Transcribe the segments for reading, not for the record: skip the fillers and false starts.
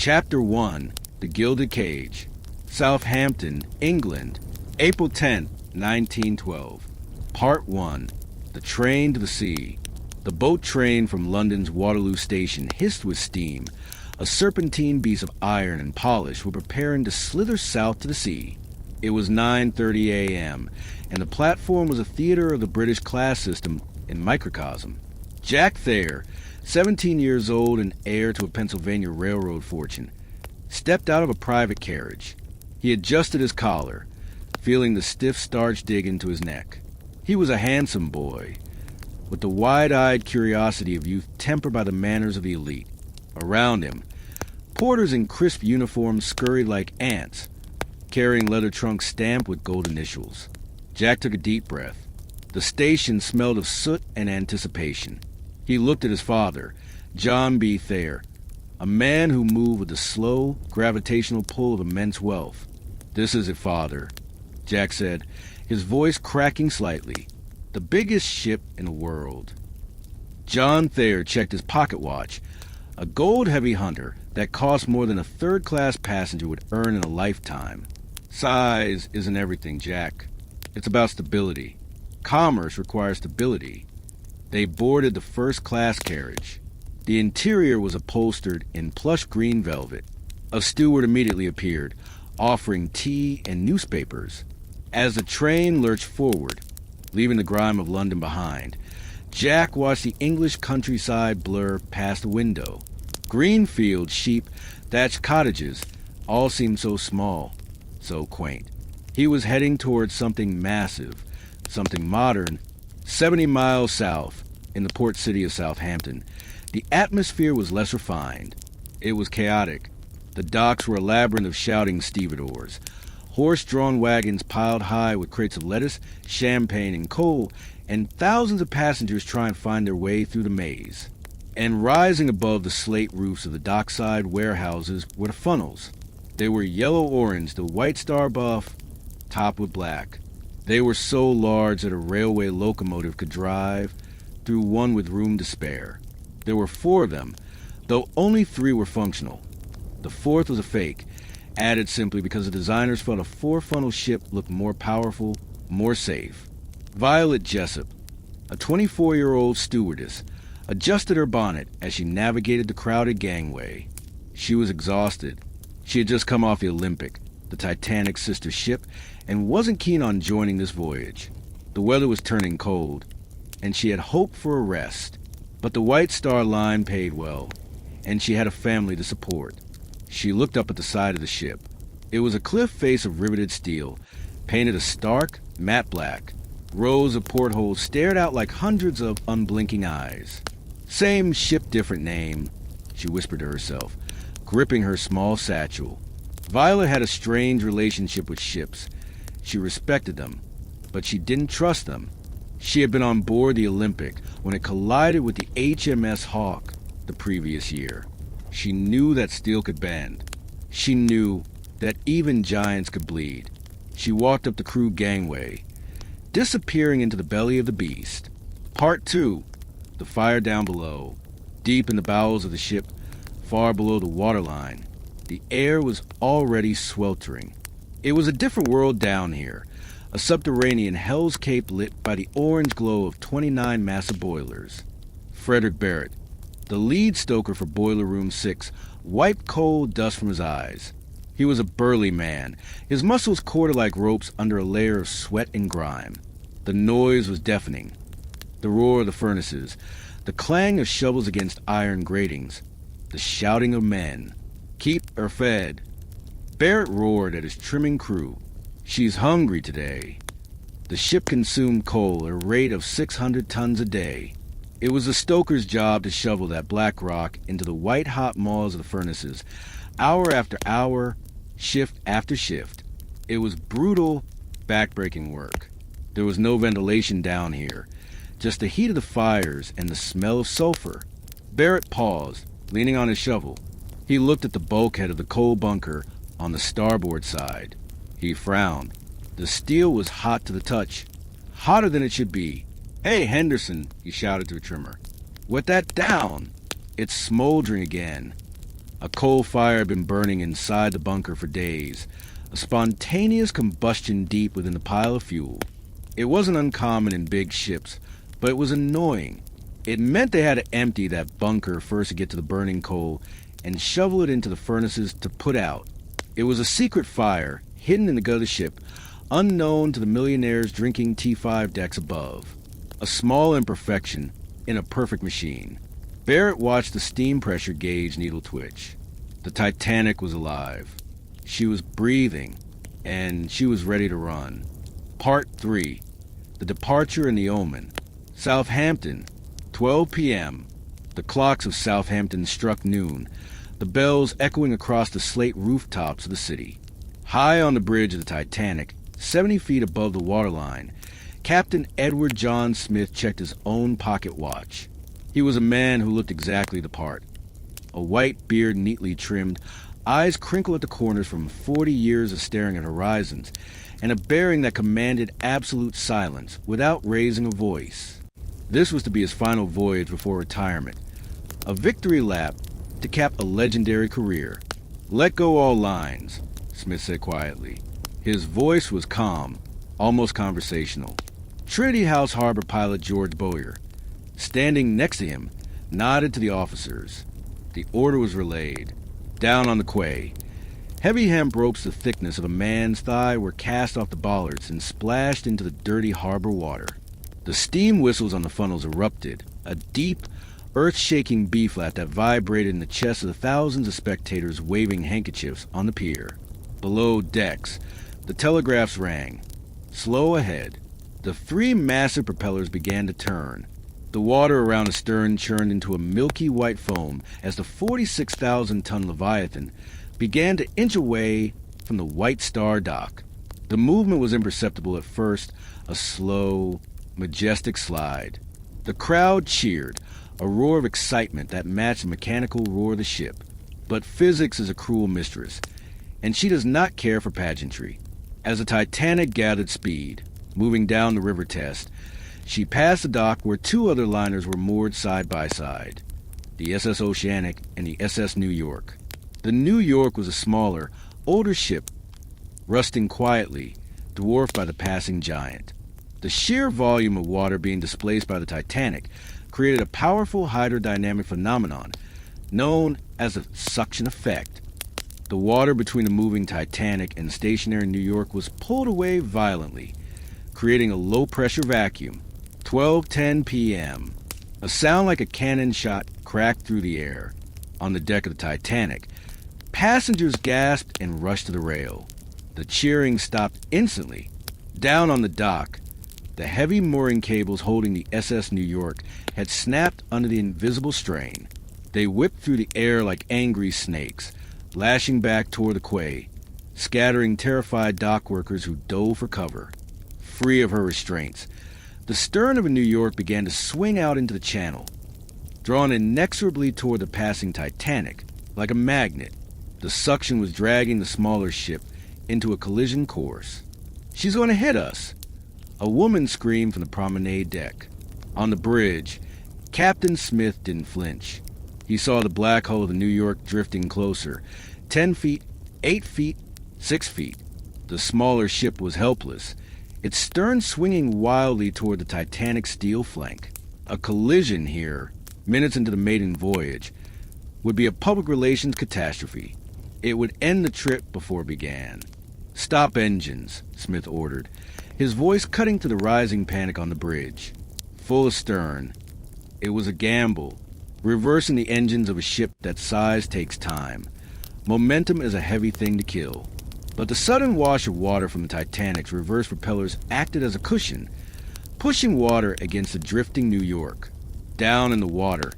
Chapter 1, The Gilded Age, Southampton, England, April 10, 1912. Part 1, The Train to the Sea. The boat train from London's Waterloo Station hissed with steam. A serpentine beast of iron and polish were preparing to slither south to the sea. It was 9:30 a.m., and the platform was a theater of the British class system in microcosm. Jack Thayer, 17 years old and heir to a Pennsylvania railroad fortune, stepped out of a private carriage. He adjusted his collar, feeling the stiff starch dig into his neck. He was a handsome boy, with the wide-eyed curiosity of youth tempered by the manners of the elite. Around him, porters in crisp uniforms scurried like ants, carrying leather trunks stamped with gold initials. Jack took a deep breath. The station smelled of soot and anticipation. He looked at his father, John B. Thayer, a man who moved with the slow, gravitational pull of immense wealth. "This is it, father," Jack said, his voice cracking slightly. "The biggest ship in the world." John Thayer checked his pocket watch, a gold-heavy hunter that cost more than a third-class passenger would earn in a lifetime. "Size isn't everything, Jack. It's about stability. Commerce requires stability." They boarded the first-class carriage. The interior was upholstered in plush green velvet. A steward immediately appeared, offering tea and newspapers. As the train lurched forward, leaving the grime of London behind, Jack watched the English countryside blur past the window. Green fields, sheep, thatched cottages, all seemed so small, so quaint. He was heading towards something massive, something modern. 70 miles south, in the port city of Southampton, the atmosphere was less refined. It was chaotic. The docks were a labyrinth of shouting stevedores. Horse-drawn wagons piled high with crates of lettuce, champagne, and coal, and thousands of passengers trying to find their way through the maze. And rising above the slate roofs of the dockside warehouses were the funnels. They were yellow-orange, the White Star buff, topped with black. They were so large that a railway locomotive could drive through one with room to spare. There were 4 of them, though only 3 were functional. The 4th was a fake, added simply because the designers felt a 4-funnel ship looked more powerful, more safe. Violet Jessup, a 24-year-old stewardess, adjusted her bonnet as she navigated the crowded gangway. She was exhausted. She had just come off the Olympic, the Titanic's sister ship, and wasn't keen on joining this voyage. The weather was turning cold, and she had hoped for a rest. But the White Star Line paid well, and she had a family to support. She looked up at the side of the ship. It was a cliff face of riveted steel, painted a stark, matte black. Rows of portholes stared out like hundreds of unblinking eyes. "Same ship, different name," she whispered to herself, gripping her small satchel. Violet had a strange relationship with ships. She respected them, but she didn't trust them. She had been on board the Olympic when it collided with the HMS Hawk the previous year. She knew that steel could bend. She knew that even giants could bleed. She walked up the crew gangway, disappearing into the belly of the beast. Part 2. The fire down below. Deep in the bowels of the ship, far below the waterline, the air was already sweltering. It was a different world down here, a subterranean Hell's Cape lit by the orange glow of 29 massive boilers. Frederick Barrett, the lead stoker for Boiler Room 6, wiped cold dust from his eyes. He was a burly man, his muscles corded like ropes under a layer of sweat and grime. The noise was deafening. The roar of the furnaces, the clang of shovels against iron gratings, the shouting of men. "Keep her fed." Barrett roared at his trimming crew. "She's hungry today." The ship consumed coal at a rate of 600 tons a day. It was the stoker's job to shovel that black rock into the white-hot maws of the furnaces, hour after hour, shift after shift. It was brutal, back-breaking work. There was no ventilation down here, just the heat of the fires and the smell of sulfur. Barrett paused, leaning on his shovel. He looked at the bulkhead of the coal bunker on the starboard side. He frowned. The steel was hot to the touch, hotter than it should be. "Hey, Henderson," he shouted to a trimmer. "Wet that down. It's smoldering again." A coal fire had been burning inside the bunker for days, a spontaneous combustion deep within the pile of fuel. It wasn't uncommon in big ships, but it was annoying. It meant they had to empty that bunker first to get to the burning coal and shovel it into the furnaces to put out. It was a secret fire, hidden in the gut of the ship, unknown to the millionaires drinking T5 decks above. A small imperfection in a perfect machine. Barrett watched the steam pressure gauge needle twitch. The Titanic was alive. She was breathing, and she was ready to run. Part 3. The Departure and the Omen. Southampton, 12 p.m. The clocks of Southampton struck noon, the bells echoing across the slate rooftops of the city. High on the bridge of the Titanic, 70 feet above the waterline, Captain Edward John Smith checked his own pocket watch. He was a man who looked exactly the part. A white beard neatly trimmed, eyes crinkled at the corners from 40 years of staring at horizons, and a bearing that commanded absolute silence without raising a voice. This was to be his final voyage before retirement. A victory lap to cap a legendary career. "Let go all lines," Smith said quietly. His voice was calm, almost conversational. Trinity House Harbor pilot George Bowyer, standing next to him, nodded to the officers. The order was relayed. Down on the quay. Heavy hemp ropes the thickness of a man's thigh were cast off the bollards and splashed into the dirty harbor water. The steam whistles on the funnels erupted, a deep, earth-shaking B-flat that vibrated in the chests of the thousands of spectators waving handkerchiefs on the pier. Below decks, the telegraphs rang. Slow ahead. The 3 massive propellers began to turn. The water around the stern churned into a milky white foam as the 46,000-ton Leviathan began to inch away from the White Star dock. The movement was imperceptible at first, a slow, majestic slide. The crowd cheered, a roar of excitement that matched the mechanical roar of the ship. But physics is a cruel mistress, and she does not care for pageantry. As the Titanic gathered speed, moving down the river test, she passed the dock where 2 other liners were moored side by side, the SS Oceanic and the SS New York. The New York was a smaller, older ship, rusting quietly, dwarfed by the passing giant. The sheer volume of water being displaced by the Titanic created a powerful hydrodynamic phenomenon known as the suction effect. The water between the moving Titanic and stationary New York was pulled away violently, creating a low-pressure vacuum. 12:10 p.m. A sound like a cannon shot cracked through the air. On the deck of the Titanic, passengers gasped and rushed to the rail. The cheering stopped instantly. Down on the dock, the heavy mooring cables holding the SS New York had snapped under the invisible strain. They whipped through the air like angry snakes, lashing back toward the quay, scattering terrified dock workers who dove for cover. Free of her restraints, the stern of a New York began to swing out into the channel, drawn inexorably toward the passing Titanic. Like a magnet, the suction was dragging the smaller ship into a collision course. "She's going to hit us!" A woman screamed from the promenade deck. On the bridge, Captain Smith didn't flinch. He saw the black hull of the New York drifting closer. 10 feet, 8 feet, 6 feet. The smaller ship was helpless, its stern swinging wildly toward the Titanic's steel flank. A collision here, minutes into the maiden voyage, would be a public relations catastrophe. It would end the trip before it began. "Stop engines," Smith ordered, his voice cutting to the rising panic on the bridge. Full astern. It was a gamble. Reversing the engines of a ship that size takes time. Momentum is a heavy thing to kill. But the sudden wash of water from the Titanic's reverse propellers acted as a cushion, pushing water against the drifting New York. Down in the water,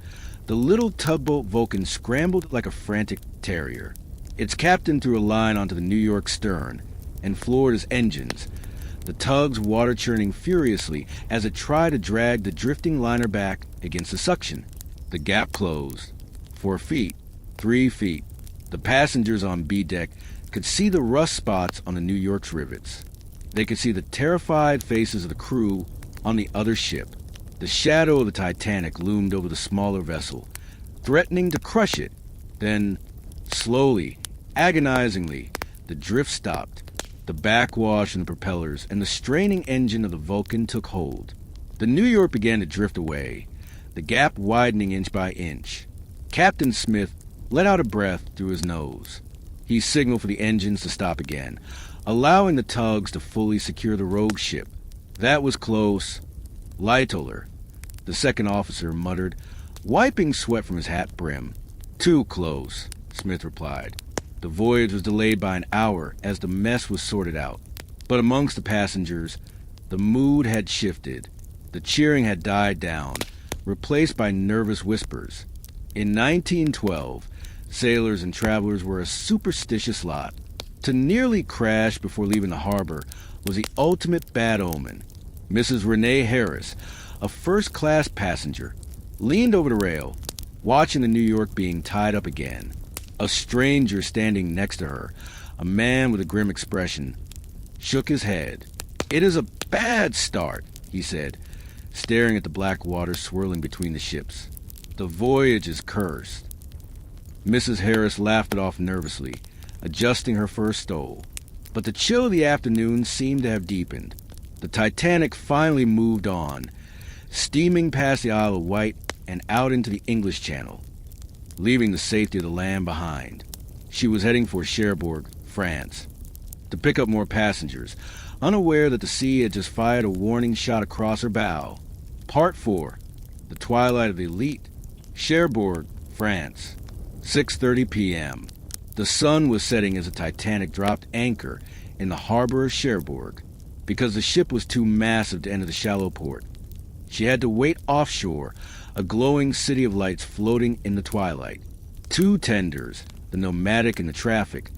the little tugboat Vulcan scrambled like a frantic terrier. Its captain threw a line onto the New York stern and floored its engines, the tug's water churning furiously as it tried to drag the drifting liner back against the suction. The gap closed. 4 feet, 3 feet. The passengers on B deck could see the rust spots on the New York's rivets. They could see the terrified faces of the crew on the other ship. The shadow of the Titanic loomed over the smaller vessel, threatening to crush it. Then Slowly, agonizingly, the drift stopped. The backwash in the propellers and the straining engine of the Vulcan took hold. The New York began to drift away, the gap widening inch by inch. Captain Smith let out a breath through his nose. He signaled for the engines to stop again, allowing the tugs to fully secure the rogue ship. That was close. Lightoller, the second officer, muttered, wiping sweat from his hat brim. Too close, Smith replied. The voyage was delayed by an hour as the mess was sorted out. But amongst the passengers, the mood had shifted. The cheering had died down, replaced by nervous whispers. In 1912, sailors and travelers were a superstitious lot. To nearly crash before leaving the harbor was the ultimate bad omen. Mrs. Renee Harris, a first-class passenger, leaned over the rail, watching the New York being tied up again. A stranger standing next to her, a man with a grim expression, shook his head. "It is a bad start," he said, staring at the black water swirling between the ships. "The voyage is cursed." Mrs. Harris laughed it off nervously, adjusting her fur stole. But the chill of the afternoon seemed to have deepened. The Titanic finally moved on, steaming past the Isle of Wight and out into the English Channel, leaving the safety of the land behind. She was heading for Cherbourg, France, to pick up more passengers, unaware that the sea had just fired a warning shot across her bow. Part 4. The Twilight of the Elite. Cherbourg, France. 6:30 p.m. The sun was setting as the Titanic dropped anchor in the harbor of Cherbourg. Because the ship was too massive to enter the shallow port, she had to wait offshore, a glowing city of lights floating in the twilight. Two tenders, the Nomadic and the Traffic,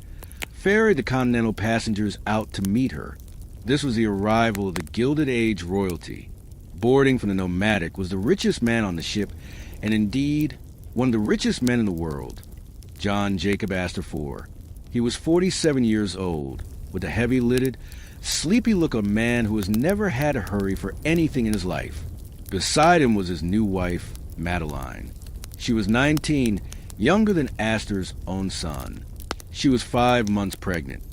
ferried the Continental passengers out to meet her. This was the arrival of the Gilded Age royalty. Boarding from the Nomadic was the richest man on the ship, and indeed, one of the richest men in the world, John Jacob Astor IV. He was 47 years old, with a heavy-lidded, sleepy look of a man who has never had to hurry for anything in his life. Beside him was his new wife, Madeline. She was 19, younger than Astor's own son. She was 5 months pregnant.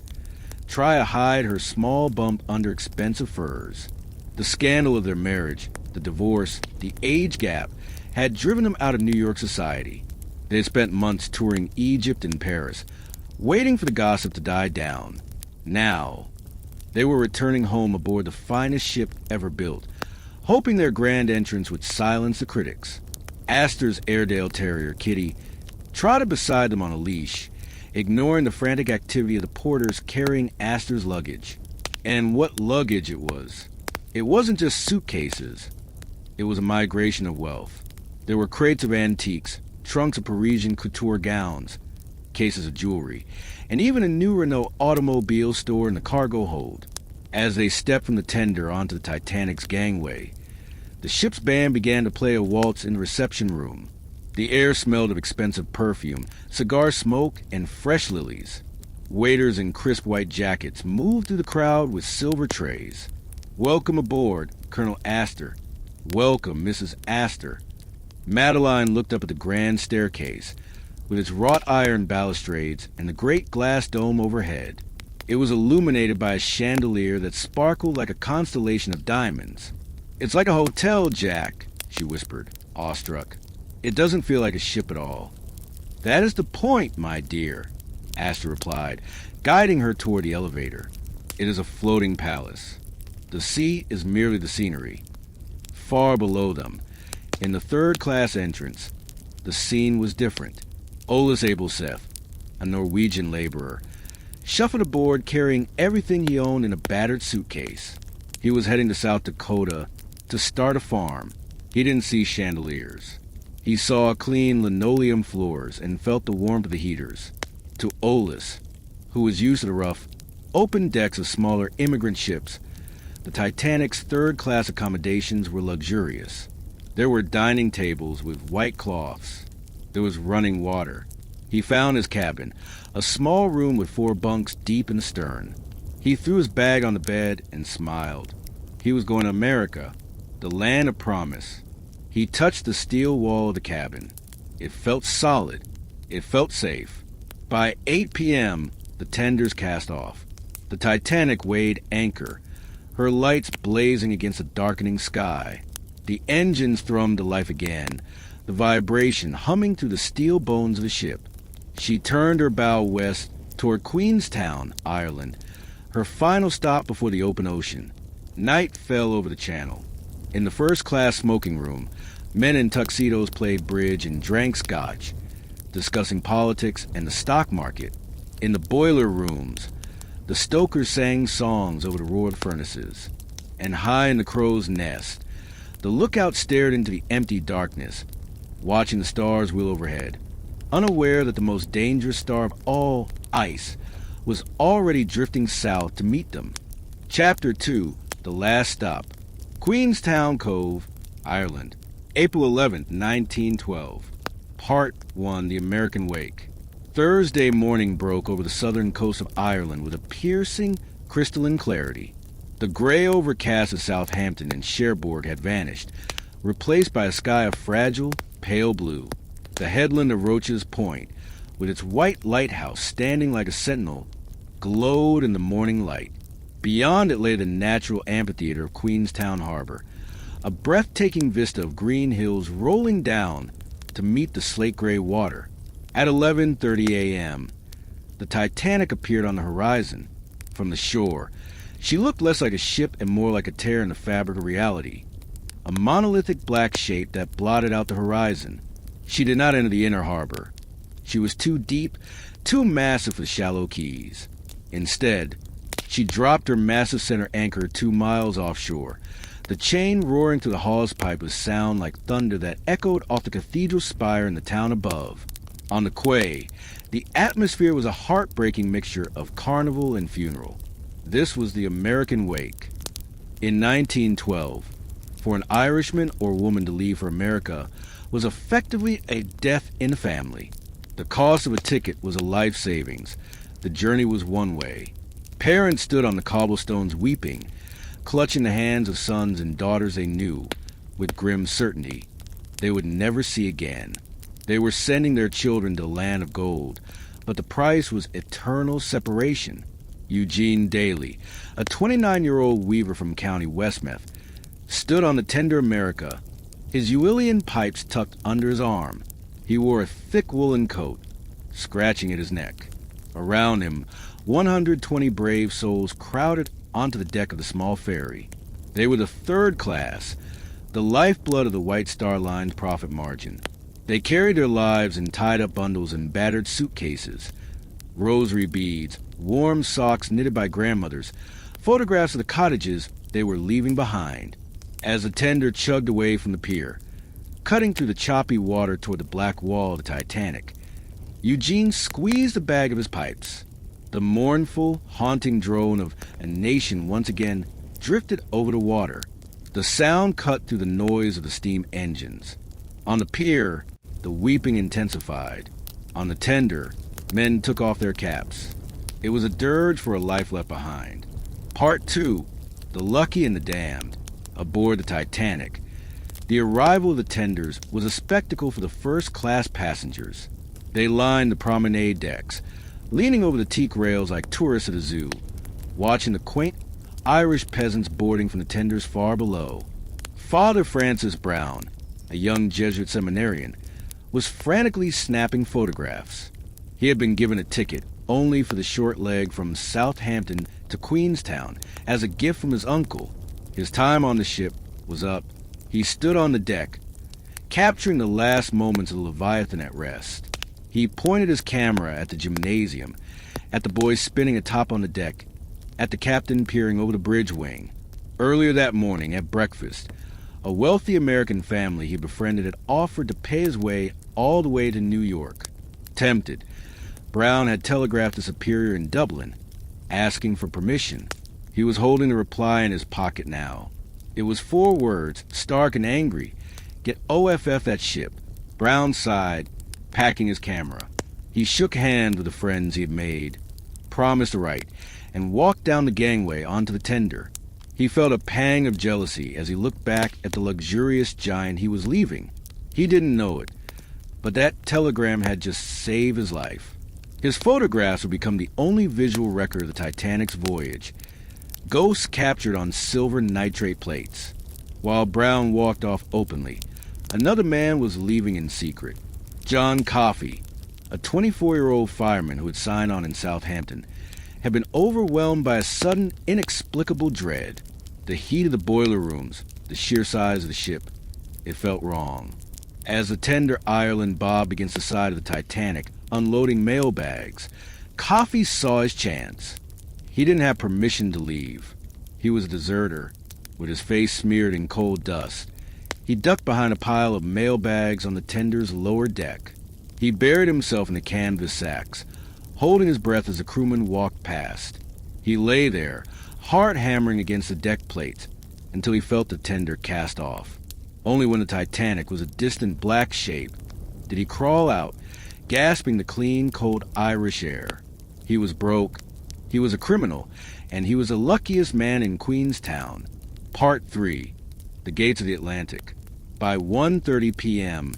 Try to hide her small bump under expensive furs. The scandal of their marriage, the divorce, the age gap, had driven them out of New York society. They had spent months touring Egypt and Paris, waiting for the gossip to die down. Now, they were returning home aboard the finest ship ever built, hoping their grand entrance would silence the critics. Astor's Airedale Terrier, Kitty, trotted beside them on a leash, ignoring the frantic activity of the porters carrying Astor's luggage. And what luggage it was! It wasn't just suitcases. It was a migration of wealth. There were crates of antiques, trunks of Parisian couture gowns, cases of jewelry, and even a new Renault automobile stored in the cargo hold. As they stepped from the tender onto the Titanic's gangway, the ship's band began to play a waltz in the reception room. The air smelled of expensive perfume, cigar smoke, and fresh lilies. Waiters in crisp white jackets moved through the crowd with silver trays. "Welcome aboard, Colonel Astor. Welcome, Mrs. Astor." Madeline looked up at the grand staircase, with its wrought iron balustrades and the great glass dome overhead. It was illuminated by a chandelier that sparkled like a constellation of diamonds. "It's like a hotel, Jack," she whispered, awestruck. "It doesn't feel like a ship at all." "That is the point, my dear," Astor replied, guiding her toward the elevator. "It is a floating palace. The sea is merely the scenery." Far below them, in the third-class entrance, the scene was different. Olus Abelseth, a Norwegian laborer, shuffled aboard carrying everything he owned in a battered suitcase. He was heading to South Dakota to start a farm. He didn't see chandeliers. He saw clean linoleum floors and felt the warmth of the heaters. To Olus, who was used to the rough, open decks of smaller immigrant ships, the Titanic's third-class accommodations were luxurious. There were dining tables with white cloths. There was running water. He found his cabin, a small room with 4 bunks deep in the stern. He threw his bag on the bed and smiled. He was going to America, the land of promise. He touched the steel wall of the cabin. It felt solid. It felt safe. By 8 p.m., the tenders cast off. The Titanic weighed anchor, her lights blazing against a darkening sky. The engines thrummed to life again, the vibration humming through the steel bones of the ship. She turned her bow west toward Queenstown, Ireland, her final stop before the open ocean. Night fell over the channel. In the first-class smoking room, men in tuxedos played bridge and drank scotch, discussing politics and the stock market. In the boiler rooms, the stokers sang songs over the roared furnaces. And high in the crow's nest, the lookout stared into the empty darkness, watching the stars wheel overhead, unaware that the most dangerous star of all, ice, was already drifting south to meet them. Chapter 2, The Last Stop. Queenstown Cove, Ireland, April 11, 1912. Part 1, The American Wake. Thursday morning broke over the southern coast of Ireland with a piercing, crystalline clarity. The gray overcast of Southampton and Cherbourg had vanished, replaced by a sky of fragile, pale blue. The headland of Roche's Point, with its white lighthouse standing like a sentinel, glowed in the morning light. Beyond it lay the natural amphitheater of Queenstown Harbor, a breathtaking vista of green hills rolling down to meet the slate-gray water. At 11:30 a.m., the Titanic appeared on the horizon. From the shore, she looked less like a ship and more like a tear in the fabric of reality, a monolithic black shape that blotted out the horizon. She did not enter the inner harbor. She was too deep, too massive for the shallow quays. Instead, she dropped her massive center anchor 2 miles offshore, the chain roaring through the hawse pipe with sound like thunder that echoed off the cathedral spire in the town above. On the quay, the atmosphere was a heartbreaking mixture of carnival and funeral. This was the American wake. In 1912, for an Irishman or woman to leave for America was effectively a death in the family. The cost of a ticket was a life savings. The journey was one way. Parents stood on the cobblestones weeping, clutching the hands of sons and daughters they knew, with grim certainty, they would never see again. They were sending their children to the land of gold, but the price was eternal separation. Eugene Daly, a 29-year-old weaver from County Westmeath, stood on the tender America, his Uilleann pipes tucked under his arm. He wore a thick woolen coat, scratching at his neck. Around him, 120 brave souls crowded onto the deck of the small ferry. They were the third class, the lifeblood of the White Star Line's profit margin. They carried their lives in tied-up bundles and battered suitcases, rosary beads, warm socks knitted by grandmothers, photographs of the cottages they were leaving behind. As the tender chugged away from the pier, cutting through the choppy water toward the black wall of the Titanic, Eugene squeezed the bag of his pipes. The mournful, haunting drone of a nation once again drifted over the water. The sound cut through the noise of the steam engines. On the pier, the weeping intensified. On the tender, men took off their caps. It was a dirge for a life left behind. Part 2, The Lucky and the Damned. Aboard the Titanic, the arrival of the tenders was a spectacle for the first-class passengers. They lined the promenade decks, leaning over the teak rails like tourists at a zoo, watching the quaint Irish peasants boarding from the tenders far below. Father Francis Brown, a young Jesuit seminarian, was frantically snapping photographs. He had been given a ticket only for the short leg from Southampton to Queenstown as a gift from his uncle. His time on the ship was up. He stood on the deck, capturing the last moments of the Leviathan at rest. He pointed his camera at the gymnasium, at the boys spinning atop on the deck, at the captain peering over the bridge wing. Earlier that morning, at breakfast, a wealthy American family he befriended had offered to pay his way all the way to New York. Tempted, Brown had telegraphed a superior in Dublin, asking for permission. He was holding the reply in his pocket now. It was 4 words, stark and angry. Get OFF that ship. Brown sighed, packing his camera. He shook hands with the friends he had made, promised to write, and walked down the gangway onto the tender. He felt a pang of jealousy as he looked back at the luxurious giant he was leaving. He didn't know it, but that telegram had just saved his life. His photographs would become the only visual record of the Titanic's voyage, ghosts captured on silver nitrate plates. While Brown walked off openly, another man was leaving in secret. John Coffey, a 24-year-old fireman who had signed on in Southampton, had been overwhelmed by a sudden, inexplicable dread. The heat of the boiler rooms, the sheer size of the ship, it felt wrong. As the tender Ireland bobbed against the side of the Titanic, unloading mail bags, Coffey saw his chance. He didn't have permission to leave. He was a deserter, with his face smeared in coal dust. He ducked behind a pile of mail bags on the tender's lower deck. He buried himself in the canvas sacks, holding his breath as the crewman walked past. He lay there, heart hammering against the deck plates, until he felt the tender cast off. Only when the Titanic was a distant black shape did he crawl out, gasping the clean, cold Irish air. He was broke, he was a criminal, and he was the luckiest man in Queenstown. Part 3. The Gates of the Atlantic. By 1:30 p.m.,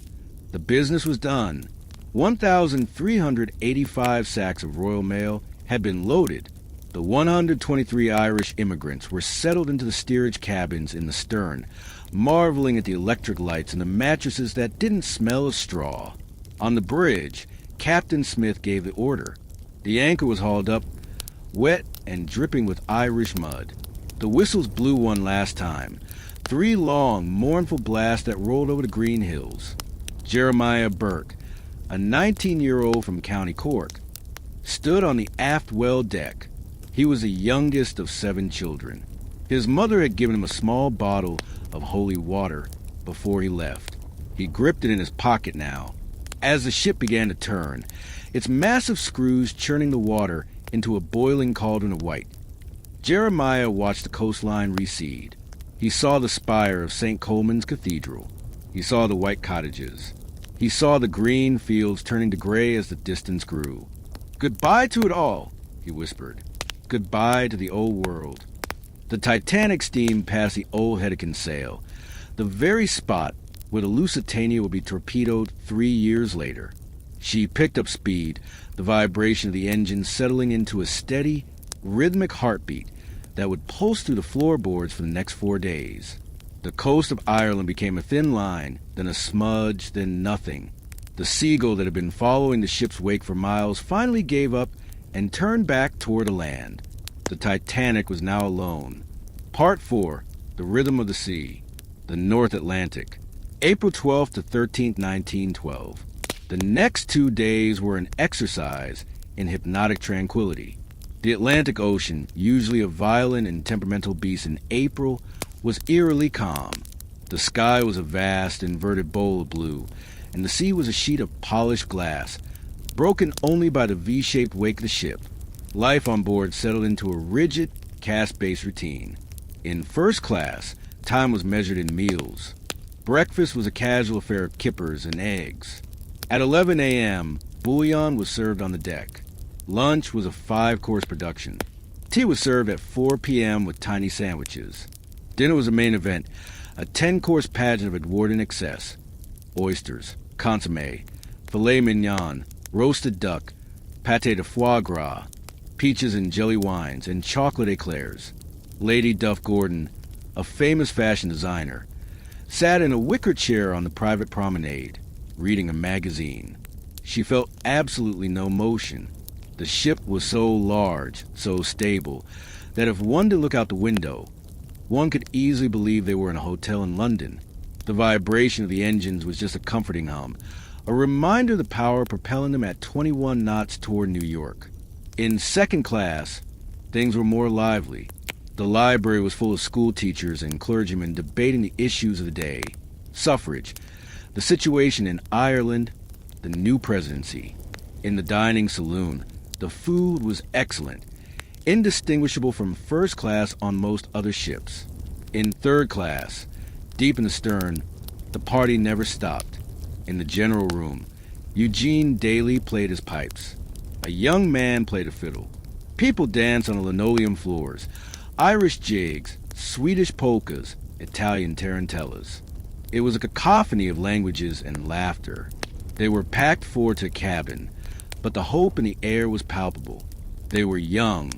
the business was done. 1,385 sacks of Royal Mail had been loaded. The 123 Irish immigrants were settled into the steerage cabins in the stern, marveling at the electric lights and the mattresses that didn't smell of straw. On the bridge, Captain Smith gave the order. The anchor was hauled up, wet and dripping with Irish mud. The whistles blew one last time, 3 long, mournful blasts that rolled over the green hills. Jeremiah Burke, a 19-year-old from County Cork, stood on the aft well deck. He was the youngest of 7 children. His mother had given him a small bottle of holy water before he left. He gripped it in his pocket now. As the ship began to turn, its massive screws churning the water into a boiling cauldron of white, Jeremiah watched the coastline recede. He saw the spire of St. Colman's Cathedral. He saw the white cottages. He saw the green fields turning to gray as the distance grew. "Goodbye to it all," he whispered. "Goodbye to the old world." The Titanic steamed past the old Hedekin sail, the very spot where the Lusitania would be torpedoed 3 years later. She picked up speed, the vibration of the engine settling into a steady, rhythmic heartbeat that would pulse through the floorboards for the next 4 days. The coast of Ireland became a thin line, then a smudge, then nothing. The seagull that had been following the ship's wake for miles finally gave up and turned back toward the land. The Titanic was now alone. Part 4. The Rhythm of the Sea. The North Atlantic. April 12th to 13th, 1912. The next 2 days were an exercise in hypnotic tranquility. The Atlantic Ocean, usually a violent and temperamental beast in April, was eerily calm. The sky was a vast, inverted bowl of blue, and the sea was a sheet of polished glass, broken only by the V-shaped wake of the ship. Life on board settled into a rigid, caste-based routine. In first class, time was measured in meals. Breakfast was a casual affair of kippers and eggs. At 11 a.m., bouillon was served on the deck. Lunch was a 5-course production. Tea was served at 4 p.m. with tiny sandwiches. Dinner was a main event, a 10-course pageant of Edwardian excess. Oysters, consommé, filet mignon, roasted duck, pâté de foie gras, peaches and jelly wines, and chocolate eclairs. Lady Duff Gordon, a famous fashion designer, sat in a wicker chair on the private promenade, reading a magazine. She felt absolutely no motion. The ship was so large, so stable, that if one did look out the window, one could easily believe they were in a hotel in London. The vibration of the engines was just a comforting hum, a reminder of the power propelling them at 21 knots toward New York. In second class, things were more lively. The library was full of school teachers and clergymen debating the issues of the day: suffrage, the situation in Ireland, the new presidency. In the dining saloon, the food was excellent, indistinguishable from first class on most other ships. In third class, deep in the stern, the party never stopped. In the general room, Eugene Daly played his pipes. A young man played a fiddle. People danced on the linoleum floors, Irish jigs, Swedish polkas, Italian tarantellas. It was a cacophony of languages and laughter. They were packed forward to the cabin, but the hope in the air was palpable. They were young,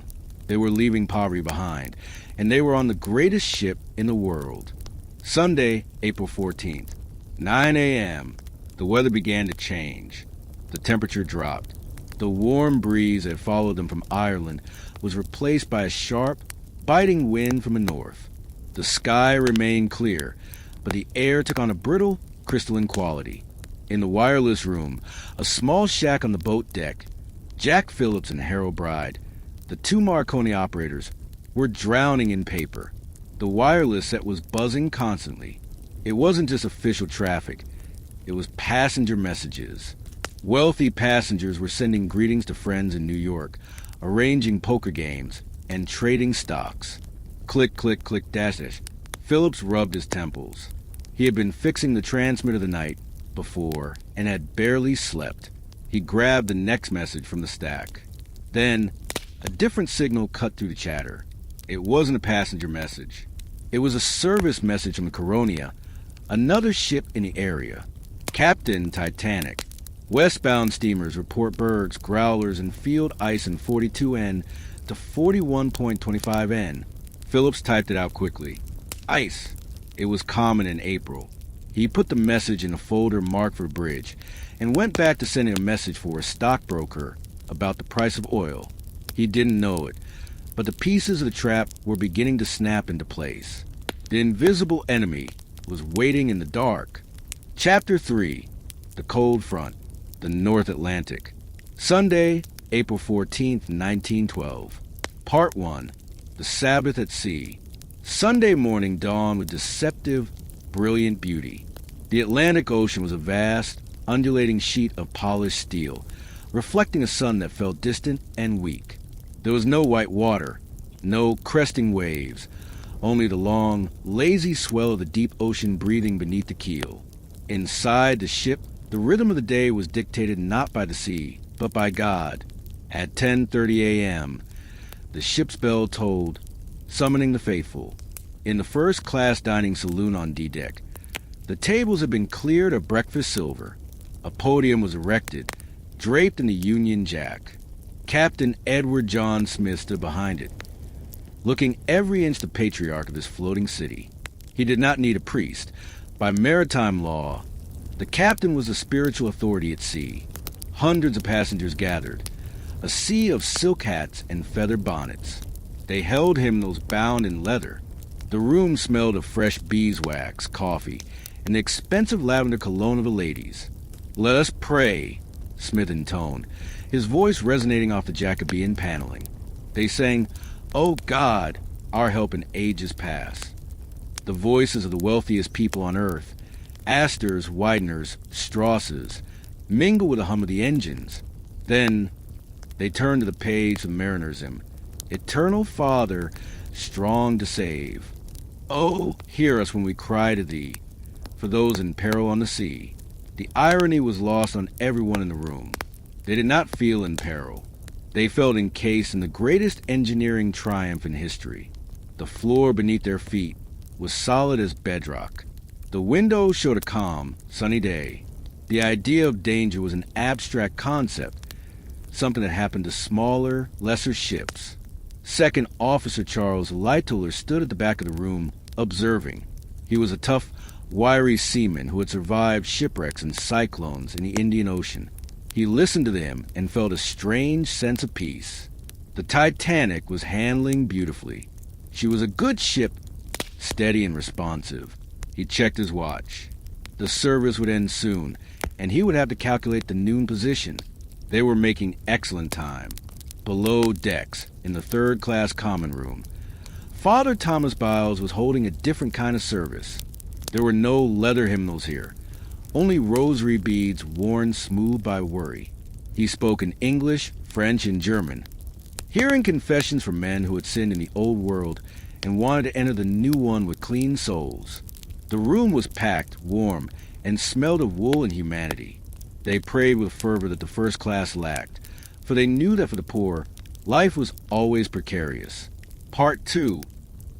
they were leaving poverty behind, and they were on the greatest ship in the world. Sunday, April 14th, 9 a.m., the weather began to change. The temperature dropped. The warm breeze that followed them from Ireland was replaced by a sharp, biting wind from the north. The sky remained clear, but the air took on a brittle, crystalline quality. In the wireless room, a small shack on the boat deck, Jack Phillips and Harold Bride, the two Marconi operators, were drowning in paper. The wireless set was buzzing constantly. It wasn't just official traffic. It was passenger messages. Wealthy passengers were sending greetings to friends in New York, arranging poker games, and trading stocks. Click, click, click, dash, dash. Phillips rubbed his temples. He had been fixing the transmitter the night before and had barely slept. He grabbed the next message from the stack. Then, a different signal cut through the chatter. It wasn't a passenger message. It was a service message from the Coronia, another ship in the area. Captain Titanic. Westbound steamers report bergs, growlers, and field ice in 42N to 41.25N. Phillips typed it out quickly. Ice. It was common in April. He put the message in a folder marked for bridge and went back to sending a message for a stockbroker about the price of oil. He didn't know it, but the pieces of the trap were beginning to snap into place. The invisible enemy was waiting in the dark. Chapter 3. The Cold Front. The North Atlantic. Sunday, April 14th, 1912. Part 1. The Sabbath at Sea. Sunday morning dawned with deceptive, brilliant beauty. The Atlantic Ocean was a vast, undulating sheet of polished steel, reflecting a sun that felt distant and weak. There was no white water, no cresting waves, only the long, lazy swell of the deep ocean breathing beneath the keel. Inside the ship, the rhythm of the day was dictated not by the sea, but by God. At 10:30 a.m., the ship's bell tolled, summoning the faithful. In the first-class dining saloon on D-deck, the tables had been cleared of breakfast silver. A podium was erected, draped in the Union Jack. Captain Edward John Smith stood behind it, looking every inch the patriarch of this floating city. He did not need a priest. By maritime law, the captain was the spiritual authority at sea. Hundreds of passengers gathered, a sea of silk hats and feather bonnets. They held hymnals bound in leather. The room smelled of fresh beeswax, coffee, and the expensive lavender cologne of the ladies. "Let us pray," Smith intoned, his voice resonating off the Jacobean paneling. They sang, "O God, our help in ages past." The voices of the wealthiest people on earth, Astors, Wideners, Strasses, mingled with the hum of the engines. Then they turned to the page of the Mariner's hymn. "Eternal Father, strong to save. Oh, hear us when we cry to thee, for those in peril on the sea." The irony was lost on everyone in the room. They did not feel in peril. They felt encased in the greatest engineering triumph in history. The floor beneath their feet was solid as bedrock. The window showed a calm, sunny day. The idea of danger was an abstract concept, something that happened to smaller, lesser ships. Second Officer Charles Lightoller stood at the back of the room, observing. He was a tough, wiry seaman who had survived shipwrecks and cyclones in the Indian Ocean. He listened to them and felt a strange sense of peace. The Titanic was handling beautifully. She was a good ship, steady and responsive. He checked his watch. The service would end soon, and he would have to calculate the noon position. They were making excellent time. Below decks, in the third-class common room, Father Thomas Biles was holding a different kind of service. There were no leather hymnals here, only rosary beads worn smooth by worry. He spoke in English, French, and German. Hearing confessions from men who had sinned in the old world and wanted to enter the new one with clean souls. The room was packed, warm, and smelled of wool and humanity. They prayed with fervor that the first class lacked, for they knew that for the poor, life was always precarious. Part 2.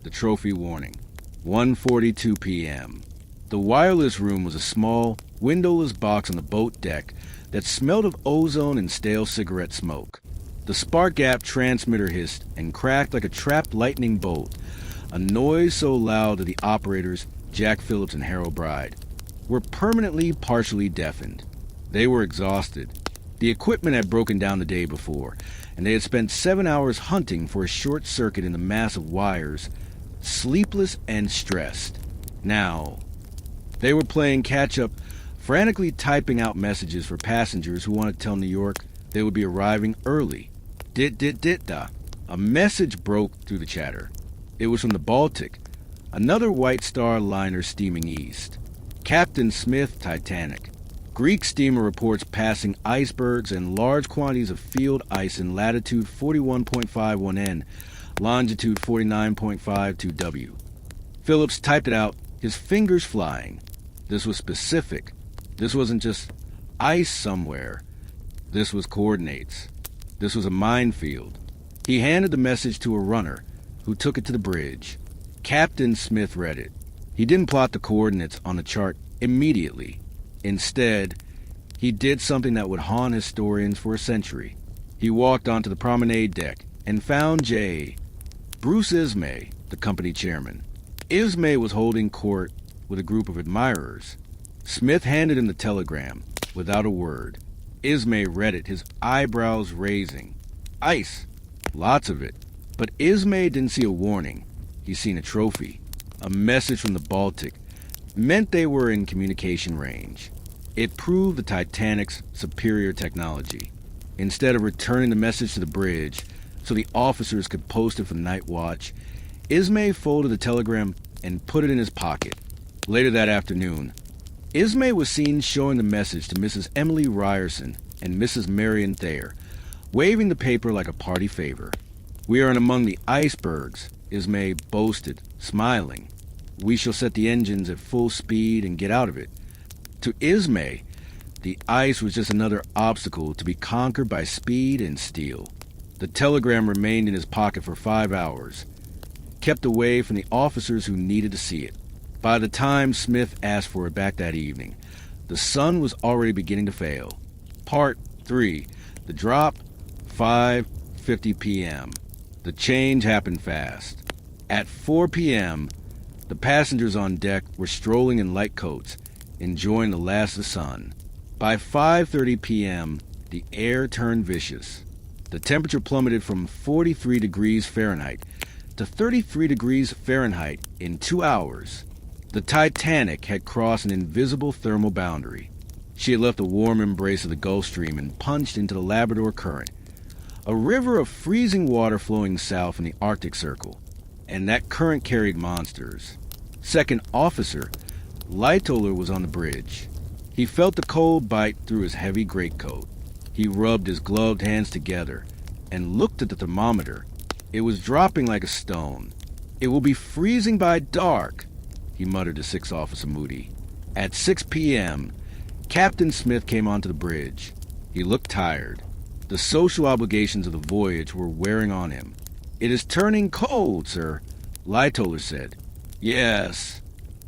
The Trophy Warning. 1:42 p.m. The wireless room was a small, windowless box on the boat deck that smelled of ozone and stale cigarette smoke. The spark gap transmitter hissed and cracked like a trapped lightning bolt, a noise so loud that the operators, Jack Phillips and Harold Bride, were permanently partially deafened. They were exhausted. The equipment had broken down the day before, and they had spent 7 hours hunting for a short circuit in the mass of wires, sleepless and stressed. Now, they were playing catch-up, frantically typing out messages for passengers who wanted to tell New York they would be arriving early. Dit-dit-dit-da. A message broke through the chatter. It was from the Baltic, another White Star liner steaming east. Captain Smith, Titanic. Greek steamer reports passing icebergs and large quantities of field ice in latitude 41.51 N, longitude 49.52 W. Phillips typed it out, his fingers flying. This was specific. This wasn't just ice somewhere. This was coordinates. This was a minefield. He handed the message to a runner, who took it to the bridge. Captain Smith read it. He didn't plot the coordinates on the chart immediately. Instead, he did something that would haunt historians for a century. He walked onto the promenade deck and found Bruce Ismay, the company chairman. Ismay was holding court with a group of admirers. Smith handed him the telegram, without a word. Ismay read it, his eyebrows raising. Ice. Lots of it. But Ismay didn't see a warning. He seen a trophy. A message from the Baltic. Meant they were in communication range. It proved the Titanic's superior technology. Instead of returning the message to the bridge so the officers could post it for the night watch, Ismay folded the telegram and put it in his pocket. Later that afternoon, Ismay was seen showing the message to Mrs. Emily Ryerson and Mrs. Marion Thayer, waving the paper like a party favor. "We are in among the icebergs," Ismay boasted, smiling. "We shall set the engines at full speed and get out of it." To Ismay, the ice was just another obstacle to be conquered by speed and steel. The telegram remained in his pocket for 5 hours, kept away from the officers who needed to see it. By the time Smith asked for it back that evening, the sun was already beginning to fail. Part 3. The drop, 5:50 p.m. The change happened fast. At 4 p.m., the passengers on deck were strolling in light coats, enjoying the last of the sun. By 5:30 p.m., the air turned vicious. The temperature plummeted from 43 degrees Fahrenheit to 33 degrees Fahrenheit in 2 hours. The Titanic had crossed an invisible thermal boundary. She had left the warm embrace of the Gulf Stream and punched into the Labrador Current, a river of freezing water flowing south from the Arctic Circle. And that current carried monsters. Second Officer Lightoller was on the bridge. He felt the cold bite through his heavy greatcoat. He rubbed his gloved hands together and looked at the thermometer. It was dropping like a stone. "It will be freezing by dark," he muttered to Sixth Officer Moody. At 6 p.m., Captain Smith came onto the bridge. He looked tired. The social obligations of the voyage were wearing on him. "It is turning cold, sir," Lightoller said. "Yes,"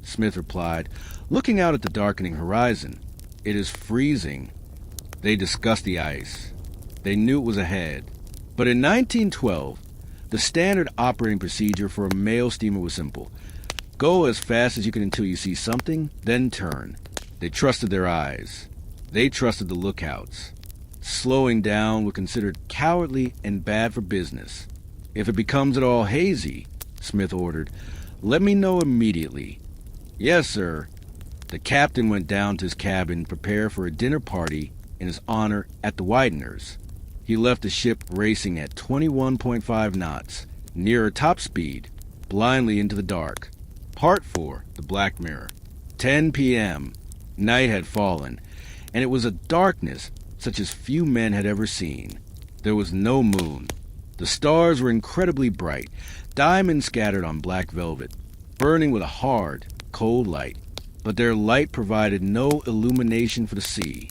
Smith replied, looking out at the darkening horizon. "It is freezing." They discussed the ice. They knew it was ahead. But in 1912, the standard operating procedure for a mail steamer was simple. Go as fast as you can until you see something, then turn. They trusted their eyes. They trusted the lookouts. Slowing down was considered cowardly and bad for business. "If it becomes at all hazy," Smith ordered, "let me know immediately." "Yes, sir." The captain went down to his cabin to prepare for a dinner party in his honor at the Wideners. He left the ship racing at 21.5 knots, nearer top speed, blindly into the dark. Part 4. The Black Mirror. 10 p.m. Night had fallen, and it was a darkness such as few men had ever seen. There was no moon. The stars were incredibly bright, diamonds scattered on black velvet, burning with a hard, cold light. But their light provided no illumination for the sea.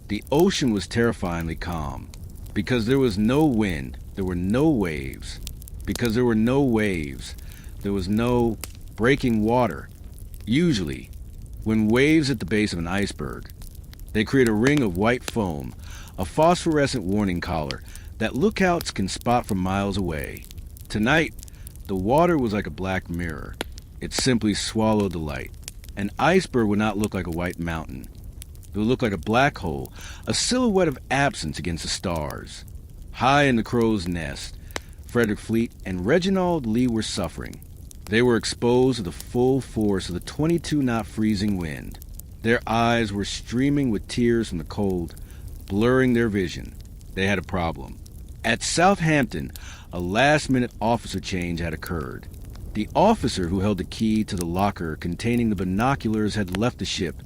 The ocean was terrifyingly calm. Because there was no wind, there were no waves. Because there were no waves, there was no breaking water. Usually, when waves hit the base of an iceberg. They create a ring of white foam, a phosphorescent warning collar that lookouts can spot from miles away. Tonight, the water was like a black mirror. It simply swallowed the light. An iceberg would not look like a white mountain. It would look like a black hole, a silhouette of absence against the stars. High in the crow's nest, Frederick Fleet and Reginald Lee were suffering. They were exposed to the full force of the 22-knot freezing wind. Their eyes were streaming with tears from the cold, blurring their vision. They had a problem. At Southampton, a last-minute officer change had occurred. The officer who held the key to the locker containing the binoculars had left the ship,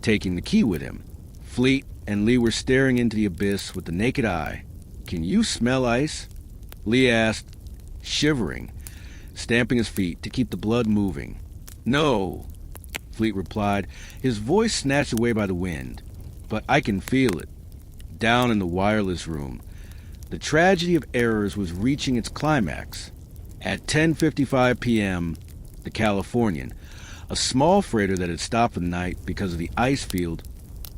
taking the key with him. Fleet and Lee were staring into the abyss with the naked eye. "Can you smell ice?" Lee asked, shivering, stamping his feet to keep the blood moving. "No," Fleet replied, his voice snatched away by the wind. "But I can feel it." Down in the wireless room, the tragedy of errors was reaching its climax. At 10:55 p.m., the Californian, a small freighter that had stopped for the night because of the ice field,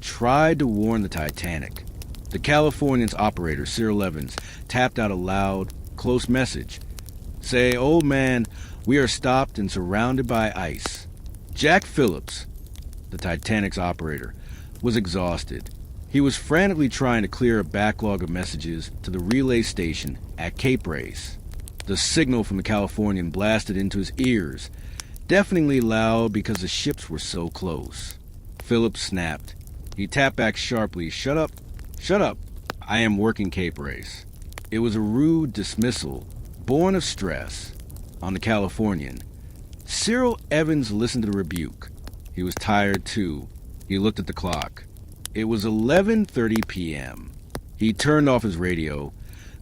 tried to warn the Titanic. The Californian's operator, Cyril Evans, tapped out a loud, close message. "Say, old man, we are stopped and surrounded by ice." Jack Phillips, the Titanic's operator, was exhausted. He was frantically trying to clear a backlog of messages to the relay station at Cape Race. The signal from the Californian blasted into his ears, deafeningly loud because the ships were so close. Phillips snapped. He tapped back sharply. "Shut up. Shut up. I am working Cape Race." It was a rude dismissal, born of stress. On the Californian, Cyril Evans listened to the rebuke. He was tired, too. He looked at the clock. It was 11:30 p.m. He turned off his radio,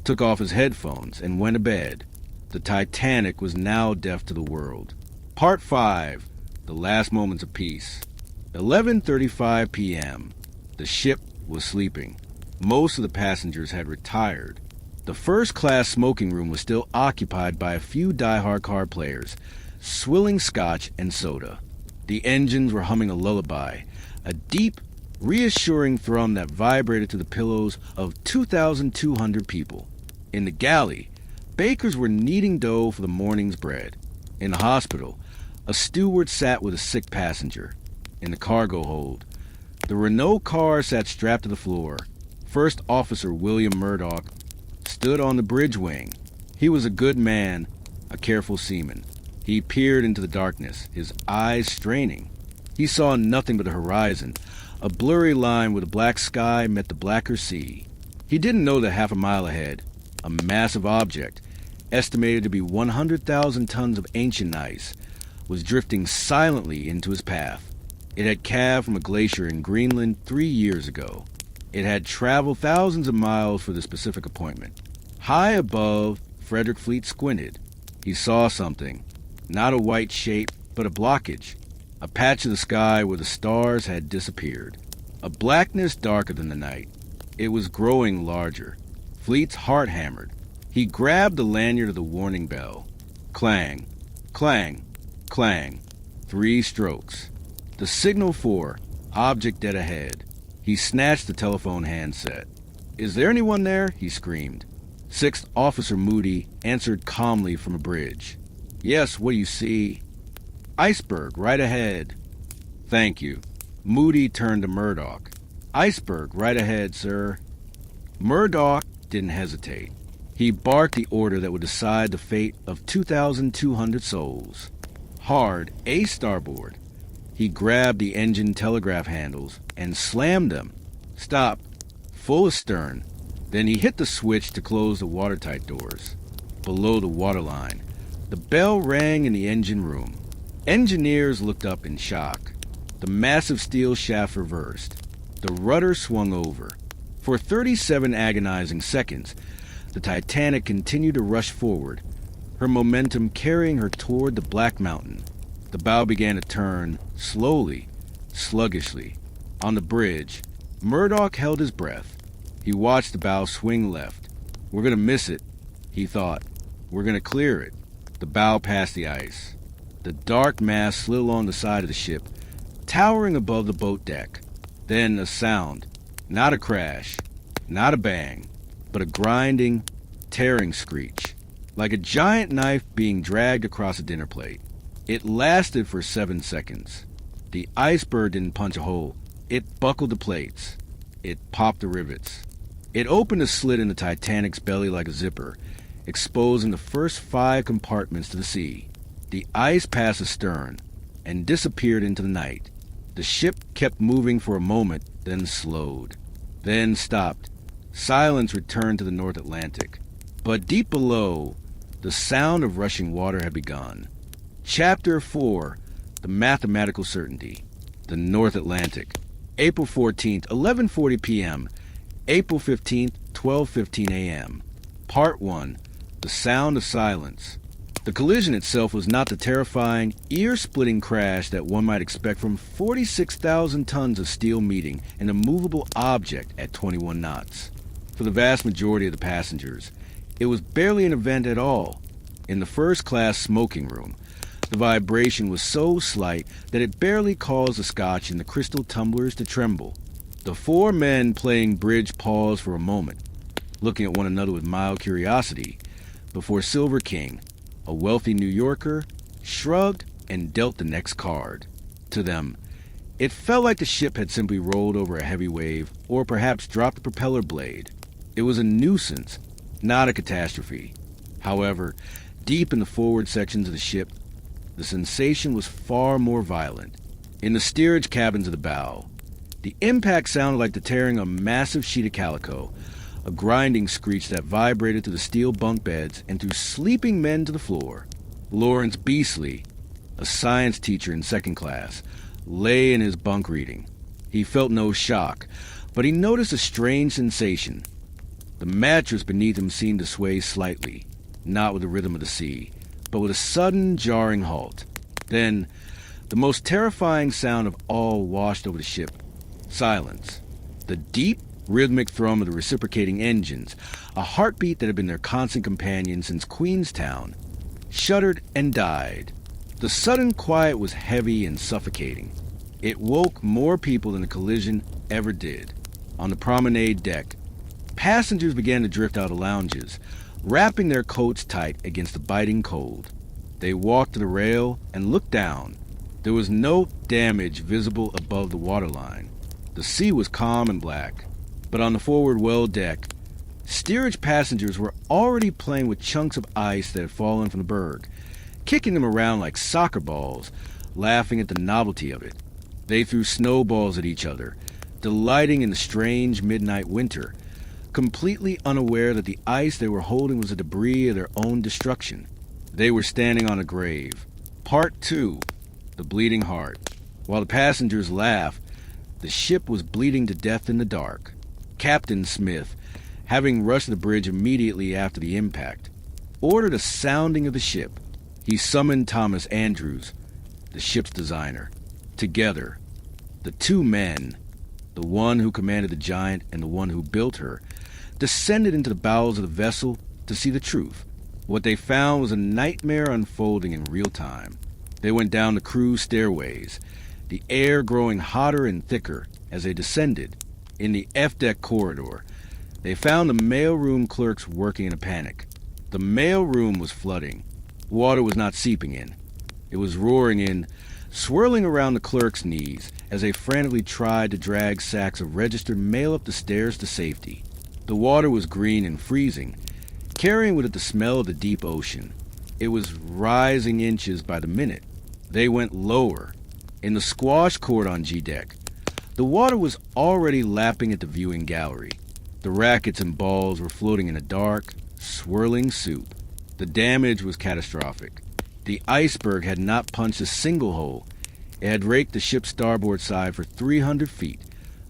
took off his headphones, and went to bed. The Titanic was now deaf to the world. Part 5. The Last Moments of Peace. 11:35 p.m. The ship was sleeping. Most of the passengers had retired. The first-class smoking room was still occupied by a few die-hard card players, swilling scotch and soda. The engines were humming a lullaby, a deep, reassuring thrum that vibrated to the pillows of 2,200 people. In the galley, bakers were kneading dough for the morning's bread. In the hospital, a steward sat with a sick passenger. In the cargo hold, the Renault car sat strapped to the floor. First Officer William Murdoch stood on the bridge wing. He was a good man, a careful seaman. He peered into the darkness, his eyes straining. He saw nothing but the horizon, a blurry line where the black sky met the blacker sea. He didn't know that half a mile ahead, a massive object, estimated to be 100,000 tons of ancient ice, was drifting silently into his path. It had calved from a glacier in Greenland 3 years ago. It had traveled thousands of miles for the specific appointment. High above, Frederick Fleet squinted. He saw something, not a white shape, but a blockage, a patch of the sky where the stars had disappeared, a blackness darker than the night. It was growing larger. Fleet's heart hammered. He grabbed the lanyard of the warning bell. Clang, clang, clang. 3 strokes. The signal for object dead ahead. He snatched the telephone handset. "Is there anyone there?" he screamed. Sixth Officer Moody answered calmly from a bridge. "Yes, what do you see?" "Iceberg, right ahead." "Thank you." Moody turned to Murdoch. "Iceberg, right ahead, sir." Murdoch didn't hesitate. He barked the order that would decide the fate of 2,200 souls. Hard, a starboard. He grabbed the engine telegraph handles and slammed them. Stop. Full astern. Then he hit the switch to close the watertight doors. Below the waterline, the bell rang in the engine room. Engineers looked up in shock. The massive steel shaft reversed. The rudder swung over. For 37 agonizing seconds, the Titanic continued to rush forward, her momentum carrying her toward the Black Mountain. The bow began to turn, slowly, sluggishly. On the bridge, Murdoch held his breath. He watched the bow swing left. "We're going to miss it," he thought. "We're going to clear it." The bow passed the ice. The dark mass slid along the side of the ship, towering above the boat deck. Then a sound, not a crash, not a bang, but a grinding, tearing screech, like a giant knife being dragged across a dinner plate. It lasted for 7 seconds. The iceberg didn't punch a hole. It buckled the plates. It popped the rivets. It opened a slit in the Titanic's belly like a zipper, exposing the first 5 compartments to the sea. The ice passed astern and disappeared into the night. The ship kept moving for a moment, then slowed, then stopped. Silence returned to the North Atlantic. But deep below, the sound of rushing water had begun. Chapter 4, The Mathematical Certainty. The North Atlantic. April 14th, 11:40 p.m. April 15th, 12:15 a.m. Part 1, The Sound of Silence. The collision itself was not the terrifying, ear-splitting crash that one might expect from 46,000 tons of steel meeting an immovable object at 21 knots. For the vast majority of the passengers, it was barely an event at all. In the first-class smoking room, the vibration was so slight that it barely caused the scotch in the crystal tumblers to tremble. The 4 men playing bridge paused for a moment, looking at one another with mild curiosity, before Silver King, a wealthy New Yorker, shrugged and dealt the next card. To them, it felt like the ship had simply rolled over a heavy wave or perhaps dropped a propeller blade. It was a nuisance, not a catastrophe. However, deep in the forward sections of the ship, the sensation was far more violent. In the steerage cabins of the bow, the impact sounded like the tearing of a massive sheet of calico, a grinding screech that vibrated through the steel bunk beds and threw sleeping men to the floor. Lawrence Beasley, a science teacher in second class, lay in his bunk reading. He felt no shock, but he noticed a strange sensation. The mattress beneath him seemed to sway slightly, not with the rhythm of the sea, but with a sudden, jarring halt. Then, the most terrifying sound of all washed over the ship. Silence. The deep, rhythmic thrum of the reciprocating engines, a heartbeat that had been their constant companion since Queenstown, shuddered and died. The sudden quiet was heavy and suffocating. It woke more people than the collision ever did. On the promenade deck, passengers began to drift out of lounges, wrapping their coats tight against the biting cold. They walked to the rail and looked down. There was no damage visible above the waterline. The sea was calm and black. But on the forward well deck, steerage passengers were already playing with chunks of ice that had fallen from the berg, kicking them around like soccer balls, laughing at the novelty of it. They threw snowballs at each other, delighting in the strange midnight winter, completely unaware that the ice they were holding was the debris of their own destruction. They were standing on a grave. Part 2, The Bleeding Heart. While the passengers laughed, the ship was bleeding to death in the dark. Captain Smith, having rushed the bridge immediately after the impact, ordered a sounding of the ship. He summoned Thomas Andrews, the ship's designer. Together, the 2 men, the one who commanded the Giant and the one who built her, descended into the bowels of the vessel to see the truth. What they found was a nightmare unfolding in real time. They went down the crew's stairways, the air growing hotter and thicker as they descended. In the F-deck corridor, they found the mailroom clerks working in a panic. The mailroom was flooding. Water was not seeping in. It was roaring in, swirling around the clerks' knees as they frantically tried to drag sacks of registered mail up the stairs to safety. The water was green and freezing, carrying with it the smell of the deep ocean. It was rising inches by the minute. They went lower. In the squash court on G-deck, the water was already lapping at the viewing gallery. The rackets and balls were floating in a dark, swirling soup. The damage was catastrophic. The iceberg had not punched a single hole. It had raked the ship's starboard side for 300 feet,